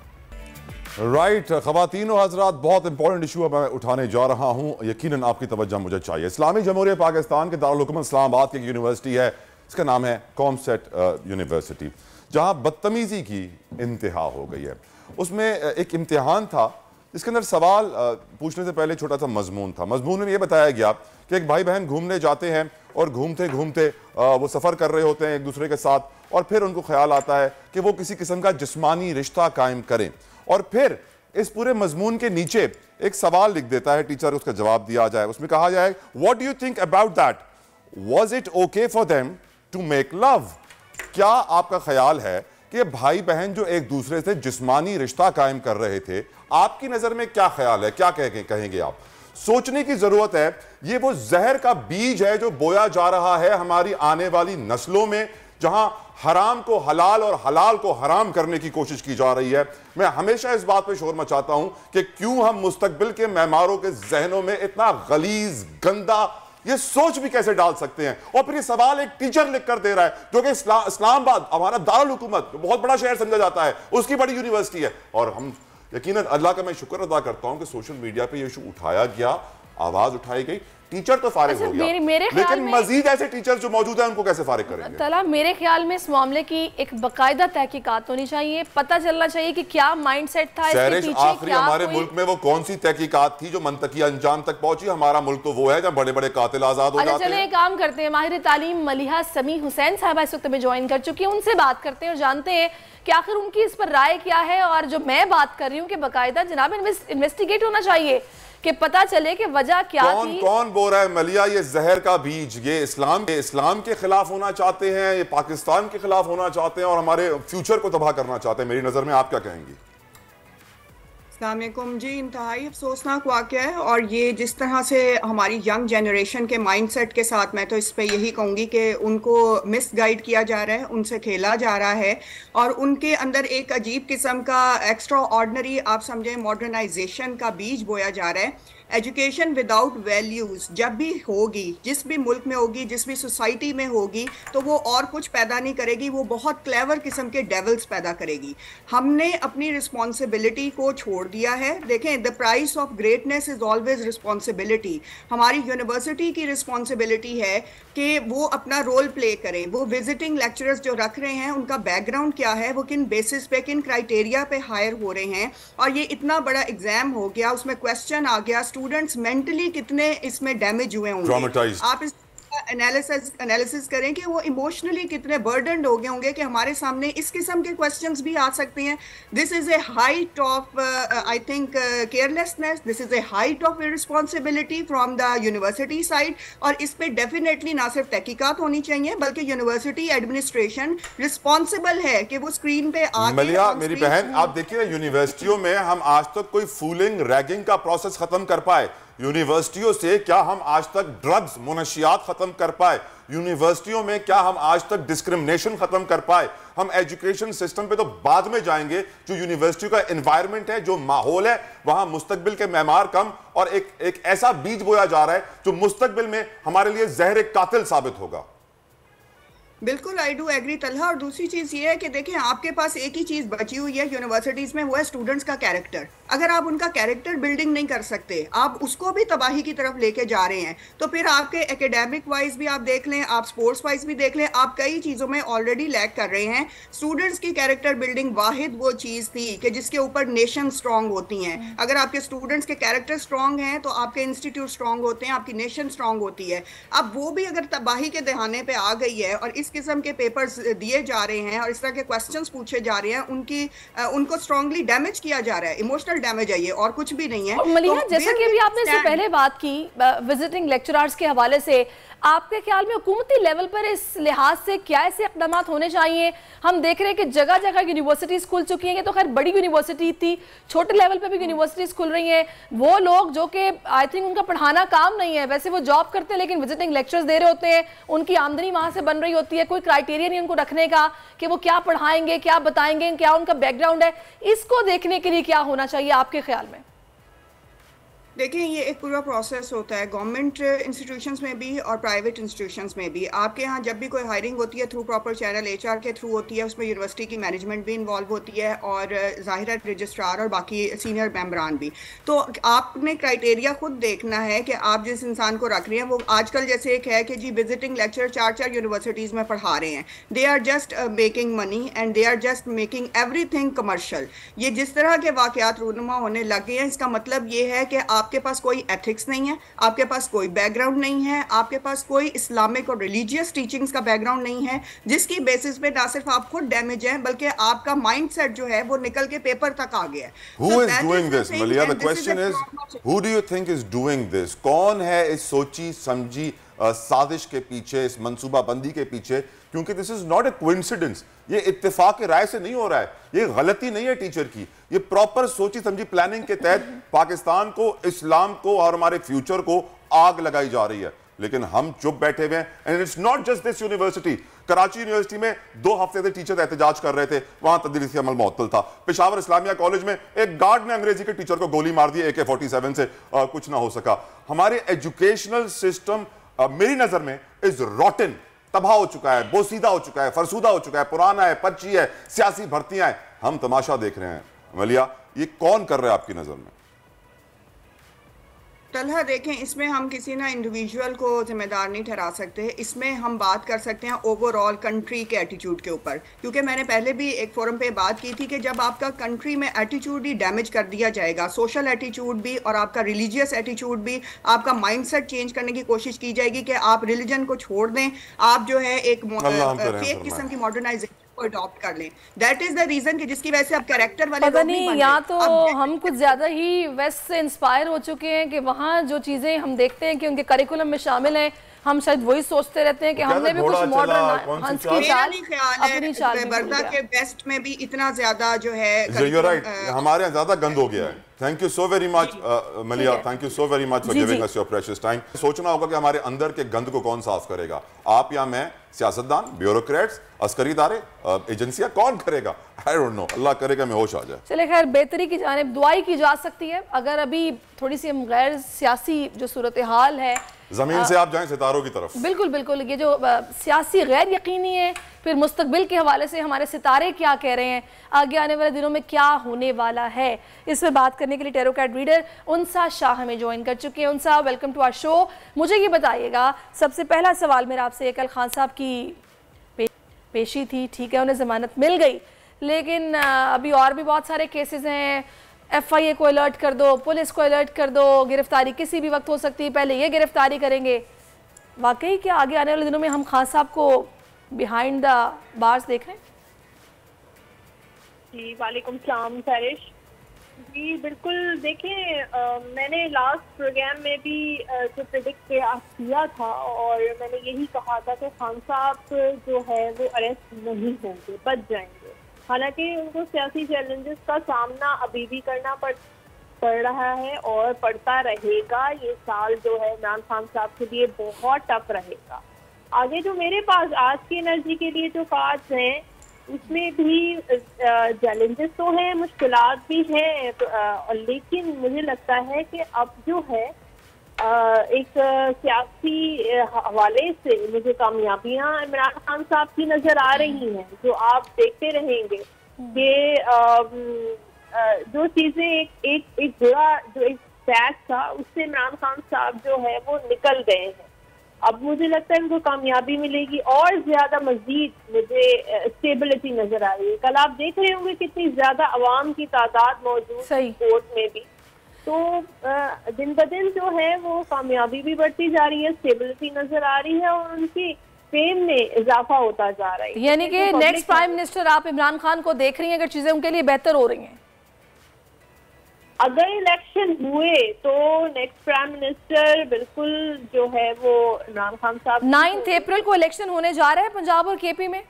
राइट ख़वातीन और हज़रात, बहुत इंपॉर्टेंट इशू मैं उठाने जा रहा हूँ, यकीनन आपकी तवज्जो मुझे चाहिए। इस्लामी जमहूरियत पाकिस्तान के दारुल हुकूमत इस्लामाबाद की एक यूनिवर्सिटी है, इसका नाम है कॉमसेट यूनिवर्सिटी, जहाँ बदतमीज़ी की इंतहा हो गई है। उसमें एक इम्तिहान था जिसके अंदर सवाल पूछने से पहले छोटा सा मजमून था। मजमून में ये बताया गया कि एक भाई बहन घूमने जाते हैं और घूमते घूमते वो सफ़र कर रहे होते हैं एक दूसरे के साथ, और फिर उनको ख्याल आता है कि वो किसी किस्म का जिस्मानी रिश्ता कायम करें, और फिर इस पूरे मजमून के नीचे एक सवाल लिख देता है टीचर, उसका जवाब दिया जाए। उसमें कहा जाए, what do you think about that, was it okay for them to make love. क्या आपका ख्याल है कि भाई बहन जो एक दूसरे से जिस्मानी रिश्ता कायम कर रहे थे, आपकी नजर में क्या ख्याल है, क्या कहेंगे आप? सोचने की जरूरत है। ये वो जहर का बीज है जो बोया जा रहा है हमारी आने वाली नस्लों में, जहां हराम को हलाल और हलाल को हराम करने की कोशिश की जा रही है। मैं हमेशा इस बात पे शोर मचाता हूं कि क्यों हम मुस्तकबिल के मेहमारों के जहनों में इतना गलीज, गंदा ये सोच भी कैसे डाल सकते हैं। और फिर ये सवाल एक टीचर लिख कर दे रहा है, जो कि इस्लामाबाद हमारा दारुल हुकूमत बहुत बड़ा शहर समझा जाता है, उसकी बड़ी यूनिवर्सिटी है। और हम यकीनन अल्लाह का मैं शुक्र अदा करता हूं कि सोशल मीडिया पे ये इशू उठाया गया, आवाज उठाई गई, टीचर तो फारिग हो गया, लेकिन मजीद ऐसे टीचर जो मौजूद हैं उनको कैसे फारिग करेंगे? तला, मेरे ख्याल में इस मामले की एक बकायदा तहकीकात होनी चाहिए, पता चलना चाहिए कि क्या माइंडसेट था इसके पीछे। आखिरी हमारे मुल्क में वो कौन सी तहकीकात थी जो मंतकी अंजाम तक पहुंची? हमारा मुल्क तो वो है जहाँ बड़े बड़े कातिल आजाद हो जाते हैं। चले एक काम करते हैं, माहिर तालीम मलिहा समी हुसैन साहबा इस वक्त में ज्वाइन कर चुकी है, उनसे बात करते हैं और जानते हैं कि आखिर उनकी इस पर राय क्या है। और जो मैं बात कर रही हूँ कि बकायदा जनाब इन्वेस्टिगेट होना चाहिए कि पता चले कि वजह क्या थी। कौन बोल रहा है मलिया ये जहर का बीज, ये इस्लाम के खिलाफ होना चाहते हैं, ये पाकिस्तान के खिलाफ होना चाहते हैं और हमारे फ्यूचर को तबाह करना चाहते हैं? मेरी नजर में आप क्या कहेंगी? अस्सलामुअलैकुम जी, इंतहाई अफसोसनाक वाक़या है। और ये जिस तरह से हमारी यंग जनरेशन के माइंडसेट के साथ, मैं तो इस पे यही कहूँगी कि उनको मिसगाइड किया जा रहा है, उनसे खेला जा रहा है और उनके अंदर एक अजीब किस्म का एक्स्ट्रा ऑर्डनरी, आप समझें, मॉडर्नाइजेशन का बीज बोया जा रहा है। एजुकेशन विदाउट वैल्यूज़ जब भी होगी, जिस भी मुल्क में होगी, जिस भी सोसाइटी में होगी, तो वो और कुछ पैदा नहीं करेगी, वो बहुत क्लेवर किस्म के डेविल्स पैदा करेगी। हमने अपनी रिस्पॉन्सिबिलिटी को छोड़ दिया है। देखें, the price of greatness is always responsibility. हमारी यूनिवर्सिटी की रिस्पॉन्सिबिलिटी है कि वो अपना रोल प्ले करें। वो विजिटिंग लेक्चरर्स जो रख रहे हैं, उनका बैकग्राउंड क्या है, वो किन बेसिस पे, किन क्राइटेरिया पे हायर हो रहे हैं। और ये इतना बड़ा एग्जाम हो गया, उसमें क्वेश्चन आ गया, स्टूडेंट्स मेंटली कितने इसमें डैमेज हुए होंगे। आप इस एनालिसिस करें कि वो इमोशनली कितने बर्डनड हो गए होंगे कि हमारे सामने इस किस्म के क्वेश्चंस भी आ सकते हैं। This is a height of I think carelessness, this is a height of irresponsibility from the university side. और इस पे डेफिनेटली ना सिर्फ तहकीकात होनी चाहिए बल्कि यूनिवर्सिटी एडमिनिस्ट्रेशन रिस्पॉन्सिबल है कि वो स्क्रीन पे आके। मलिया मेरी बहन, आप देखिए यूनिवर्सिटियों में हम आज तक कोई फूलिंग, रैगिंग का प्रोसेस खत्म कर पाए? यूनिवर्सिटियों से क्या हम आज तक ड्रग्स, मुनशियात खत्म कर पाए? यूनिवर्सिटियों में क्या हम आज तक डिस्क्रिमिनेशन खत्म कर पाए? हम एजुकेशन सिस्टम पे तो बाद में जाएंगे। जो यूनिवर्सिटी का एनवायरनमेंट है, जो माहौल है, वहां मुस्तकबिल के मेहमान कम और एक ऐसा बीज बोया जा रहा है जो मुस्तकबिल में हमारे लिए जहर कातिल साबित होगा। बिल्कुल, आई डू एग्री तलहा। और दूसरी चीज़ ये है कि देखें, आपके पास एक ही चीज़ बची हुई है यूनिवर्सिटीज़ में, वो है स्टूडेंट्स का कैरेक्टर। अगर आप उनका कैरेक्टर बिल्डिंग नहीं कर सकते, आप उसको भी तबाही की तरफ लेके जा रहे हैं, तो फिर आपके एकेडमिक वाइज भी आप देख लें, आप स्पोर्ट्स वाइज भी देख लें, आप कई चीज़ों में ऑलरेडी लैग कर रहे हैं। स्टूडेंट्स की कैरेक्टर बिल्डिंग वाहिद वो चीज़ थी कि जिसके ऊपर नेशन स्ट्रांग होती हैं। अगर आपके स्टूडेंट्स के कैरेक्टर स्ट्रांग हैं तो आपके इंस्टीट्यूट स्ट्रांग होते हैं, आपकी नेशन स्ट्रांग होती है। अब वो भी अगर तबाही के दहाने पर आ गई है और इस किस्म के पेपर्स दिए जा रहे हैं और इस तरह के क्वेश्चंस पूछे जा रहे हैं, उनको स्ट्रांगली डैमेज किया जा रहा है। इमोशनल डैमेज है ये, और कुछ भी नहीं है। मलिहा, जैसा कि अभी आपने इससे पहले बात की विजिटिंग लेक्चरर्स के हवाले से, आपके ख्याल में हुकूमती लेवल पर इस लिहाज से क्या ऐसे इक़दाम होने चाहिए? हम देख रहे हैं कि जगह जगह यूनिवर्सिटीज़ खुल चुकी हैं। ये तो खैर बड़ी यूनिवर्सिटी थी, छोटे लेवल पे भी यूनिवर्सिटीज़ खुल रही हैं। वो लोग जो कि आई थिंक उनका पढ़ाना काम नहीं है, वैसे वो जॉब करते हैं लेकिन विजिटिंग लेक्चर्स दे रहे होते हैं, उनकी आमदनी वहाँ से बन रही होती है, कोई क्राइटेरिया नहीं उनको रखने का कि वो क्या पढ़ाएंगे, क्या बताएंगे, क्या उनका बैकग्राउंड है। इसको देखने के लिए क्या होना चाहिए आपके ख्याल में? देखिए, ये एक पूरा प्रोसेस होता है गवर्नमेंट इंस्टीट्यूशंस में भी और प्राइवेट इंस्टीट्यूशंस में भी। आपके यहाँ जब भी कोई हायरिंग होती है थ्रू प्रॉपर चैनल HR के थ्रू होती है, उसमें यूनिवर्सिटी की मैनेजमेंट भी इन्वॉल्व होती है और ज़ाहिर है रजिस्ट्रार और बाकी सीनियर मेंबरान भी। तो आपने क्राइटेरिया खुद देखना है कि आप जिस इंसान को रख रहे हैं वो आजकल जैसे एक है कि जी विजिटिंग लेक्चर 4 यूनिवर्सिटीज़ में पढ़ा रहे हैं, they are just making money and they are just making everything commercial. ये जिस तरह के वाक़यात रूनुमा होने लग गए हैं, इसका मतलब ये है कि आपके पास कोई एथिक्स नहीं है, आपके पास कोई बैकग्राउंड नहीं है, आपके पास कोई इस्लामिक और रिलीजियस टीचिंग्स का बैकग्राउंड नहीं है, जिसकी बेसिस पे ना सिर्फ आप खुद डैमेज हैं बल्कि आपका माइंडसेट जो है वो निकल के पेपर तक आ गया है। Who is doing this, Malia? The question is, who do you think is doing this? कौन है इस सोची समझी साजिश के पीछे, इस मंसूबाबंदी के पीछे? क्योंकि this is not a coincidence, ये इत्तेफाक की राय से नहीं हो रहा है, ये गलती नहीं है टीचर की, ये प्रॉपर सोची समझी प्लानिंग के तहत पाकिस्तान को, इस्लाम को और हमारे फ्यूचर को आग लगाई जा रही है। लेकिन हम चुप बैठे हुए हैं। And it's not just this university, Karachi university में 2 हफ्ते से टीचर एहतजाज कर रहे थे, वहां तदरीसी अमल मुअत्तल था। पेशावर इस्लामिया कॉलेज में एक गार्ड ने अंग्रेजी के टीचर को गोली मार दी, AK-47 से कुछ ना हो सका। हमारे एजुकेशनल सिस्टम मेरी नजर में इज रॉटन, तबाह हो चुका है, बोसीदा हो चुका है, फरसूदा हो चुका है, पुराना है, पर्ची है, सियासी भर्तियां हैं, हम तमाशा देख रहे हैं। मलिया, ये कौन कर रहा है आपकी नजर में? तलहा, देखें, इसमें हम किसी ना इंडिविजुअल को जिम्मेदार नहीं ठहरा सकते, इसमें हम बात कर सकते हैं ओवरऑल कंट्री के एटीट्यूड के ऊपर। क्योंकि मैंने पहले भी एक फोरम पे बात की थी कि जब आपका कंट्री में एटीट्यूड ही डैमेज कर दिया जाएगा, सोशल एटीट्यूड भी और आपका रिलीजियस एटीट्यूड भी, आपका माइंडसेट चेंज करने की कोशिश की जाएगी कि आप रिलीजन को छोड़ दें, आप जो है एक फेक किस्म की मॉडर्नाइजेशन को अडॉप्ट कर लें। दैट इज द रीजन कि जिसकी वजह से आप कैरेक्टर वाले पता नहीं, या तो हम कुछ ज्यादा ही वेस्ट से इंस्पायर हो चुके हैं कि वहाँ जो चीजें हम देखते हैं कि उनके करिकुलम में शामिल हैं, हम शायद वही सोचते रहते हैं कि हमने भी कुछ मॉडर्न हंस की चाल अपनी चाल बर्दा के वेस्ट में भी इतना ज्यादा जो है, राइट, हमारे यहाँ ज्यादा गंद हो गया है। Thank you so very much Malia, thank you so very much for giving us your precious time. सोचना होगा कि हमारे अंदर के गंद को कौन साफ करेगा, आप या मैं, सियासतदान, ब्यूरोक्रेट्स, अस्करी इदारे, एजेंसियां, कौन करेगा? आई डोंट नो, अल्लाह करेगा मैं होश आ जाए। चले खैर, बेहतरी की जानिब दुआई की जा सकती है। अगर अभी थोड़ी सी हम गैर सियासी जो सूरत हाल है, जमीन से आप जाएं सितारों की तरफ। बिल्कुल बिल्कुल, ये जो सियासी गैर यकीनी है, फिर मुस्तकबिल के हवाले से हमारे सितारे क्या कह रहे हैं, आगे आने वाले दिनों में क्या होने वाला है, इस पर बात करने के लिए टैरोकैट रीडर उनसा शाह हमें ज्वाइन कर चुके हैं। उनसा, वेलकम टू आवर शो। मुझे ये बताइएगा, सबसे पहला सवाल मेरा आपसे, कल खान साहब की पेशी थी, ठीक है, उन्हें ज़मानत मिल गई, लेकिन अभी और भी बहुत सारे केसेस हैं, FIA को अलर्ट कर दो, पुलिस को अलर्ट कर दो, गिरफ्तारी किसी भी वक्त हो सकती है, पहले ये गिरफ्तारी करेंगे। वाकई क्या आगे आने वाले दिनों में हम खान साहब को बिहाइंड द बार्स देख रहे हैं? जी, वालेकुम सलाम फरिश जी, बिल्कुल। देखिए, मैंने लास्ट प्रोग्राम में भी जो प्रेडिक्ट किया था और मैंने यही कहा था कि खान साहब जो है वो अरेस्ट नहीं होंगे, बच जाएंगे। हालांकि उनको सियासी चैलेंजेस का सामना अभी भी करना पड़ रहा है और पड़ता रहेगा। ये साल जो है इमरान खान साहब के लिए बहुत टफ रहेगा। आगे जो मेरे पास आज की एनर्जी के लिए जो कार्ड्स हैं, उसमें भी चैलेंजेस तो हैं, मुश्किलात भी हैं, लेकिन मुझे लगता है कि अब जो है एक सियासी हवाले से मुझे कामयाबियां इमरान खान साहब की नजर आ रही हैं, जो आप देखते रहेंगे कि जो चीजें एक बुरा जो एक फैक्ट था, उससे इमरान खान साहब जो है वो निकल गए हैं। अब मुझे लगता है इनको कामयाबी मिलेगी और ज्यादा मजीद मुझे स्टेबिलिटी नजर आ रही है। कल आप देख रहे होंगे कितनी ज्यादा अवाम की तादाद मौजूद कोर्ट में भी, तो दिन ब दिन जो है वो कामयाबी भी बढ़ती जा रही है, स्टेबिलिटी नजर आ रही है और उनकी फेम में इजाफा होता जा रहा है। यानी कि नेक्स्ट प्राइम मिनिस्टर आप इमरान खान को देख रही हैं अगर चीजें उनके लिए बेहतर हो रही हैं? अगर इलेक्शन हुए तो नेक्स्ट प्राइम मिनिस्टर बिल्कुल जो है वो इमरान खान साहब। 9 अप्रैल को इलेक्शन होने जा रहे हैं पंजाब और केपी में।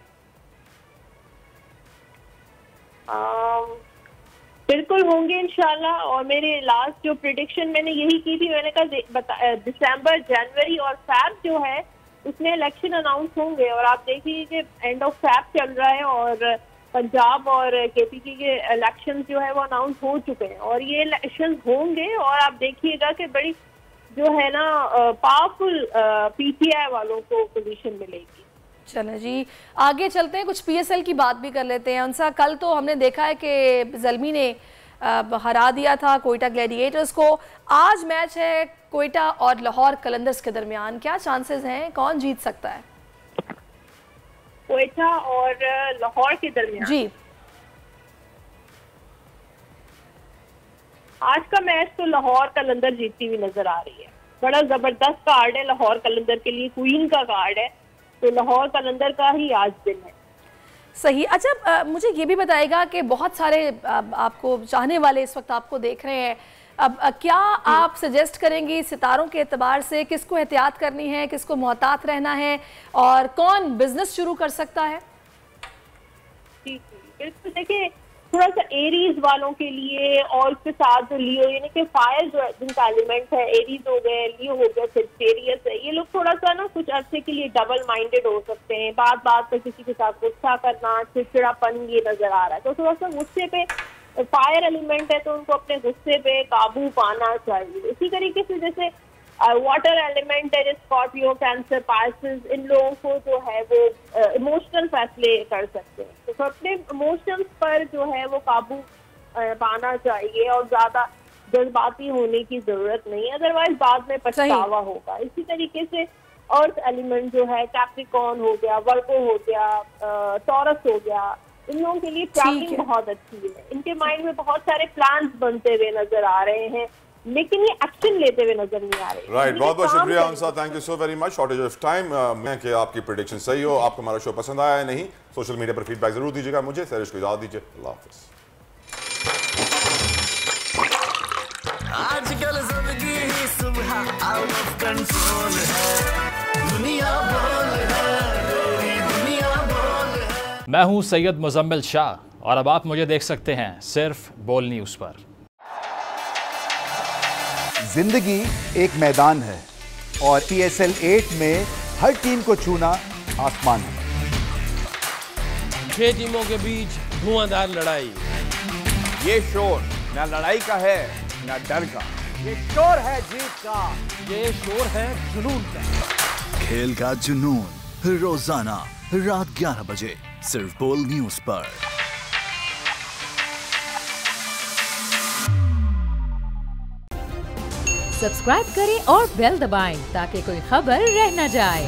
बिल्कुल होंगे इंशाल्लाह। और मेरे लास्ट जो प्रिडिक्शन मैंने यही की थी, मैंने कहा दिसंबर, जनवरी और फैब जो है उसमें इलेक्शन अनाउंस होंगे। और आप देखिए कि एंड ऑफ फैब चल रहा है और पंजाब और केपी के इलेक्शन जो है वो अनाउंस हो चुके हैं और ये इलेक्शन होंगे। और आप देखिएगा कि बड़ी जो है ना पावरफुल पीटीआई वालों को पोजीशन मिलेगी। चलें जी, आगे चलते हैं, कुछ पीएसएल की बात भी कर लेते हैं। उनसा कल तो हमने देखा है कि ज़ल्मी ने हरा दिया था कोयटा ग्लैडिएटर्स को। आज मैच है कोयटा और लाहौर कलंदर्स के दरमियान, क्या चांसेस हैं, कौन जीत सकता है? कोयटा और लाहौर के दरमियान जी, आज का मैच तो लाहौर कलंदर जीतती हुई नजर आ रही है। बड़ा जबरदस्त कार्ड है लाहौर कलंदर के लिए, क्वीन का कार्ड है, तो लाहौर कलंदर का ही आज दिन है। सही। अच्छा, मुझे ये भी बताएगा कि बहुत सारे आपको चाहने वाले इस वक्त आपको देख रहे हैं, अब क्या आप सजेस्ट करेंगी सितारों के एतबार से किसको एहतियात करनी है, किसको मोहतात रहना है और कौन बिजनेस शुरू कर सकता है? जी बिल्कुल, देखिए थोड़ा सा एरीज वालों के लिए और उसके साथ जो लियो यानी कि फायर जो जिनका एलिमेंट है, एरीज हो गए, लियो हो गया, सेजिटेरियस है, ये लोग थोड़ा सा ना कुछ अरसे के लिए डबल माइंडेड हो सकते हैं। बात बात पर किसी के साथ गुस्सा करना, चिड़चिड़ापन ये नजर आ रहा है। तो थोड़ा सा गुस्से पे, फायर एलिमेंट है तो उनको अपने गुस्से पे काबू पाना चाहिए। इसी तरीके से जैसे वाटर एलिमेंट है, स्कॉर्पियो, कैंसर, पाइसेस, इन लोगों को जो है वो इमोशनल फैसले कर सकते हैं। तो अपने इमोशंस पर जो है वो काबू पाना चाहिए और ज्यादा जज्बाती होने की जरूरत नहीं है, अदरवाइज बाद में पछतावा होगा। इसी तरीके से अर्थ एलिमेंट जो है, कैप्रिकॉर्न हो गया, वर्गो हो गया, टॉरस हो गया, इन लोगों के लिए ट्रैवलिंग बहुत अच्छी है। इनके माइंड में बहुत सारे प्लान्स बनते हुए नजर आ रहे हैं लेकिन ये एक्शन लेते हुए नजर नहीं आ रहे। राइट, बहुत बहुत शुक्रिया Ansa, thank you so very much. Shortage of time मैं कि आपकी प्रेडिक्शन सही हो। आपको हमारा शो पसंद आया है नहीं, सोशल मीडिया पर फीडबैक जरूर दीजिएगा। मुझे सरिश को इजाजत दीजिए, अल्लाह हाफिज़। आजकल जिंदगी ही सुबह आउट ऑफ कंट्रोल है, दुनिया बोल है, दुनिया बोल है। मैं हूं सैयद मुजम्मिल शाह और अब आप मुझे देख सकते हैं सिर्फ बोल न्यूज़ पर। जिंदगी एक मैदान है और PSL 8 में हर टीम को छूना आसमान है। 6 टीमों के बीच धुआंधार लड़ाई। ये शोर न लड़ाई का है न डर का, ये शोर है जीत का, ये शोर है जुनून का। खेल का जुनून रोजाना रात 11 बजे सिर्फ बोल न्यूज पर। सब्सक्राइब करें और बेल दबाएं ताकि कोई खबर रह न जाए।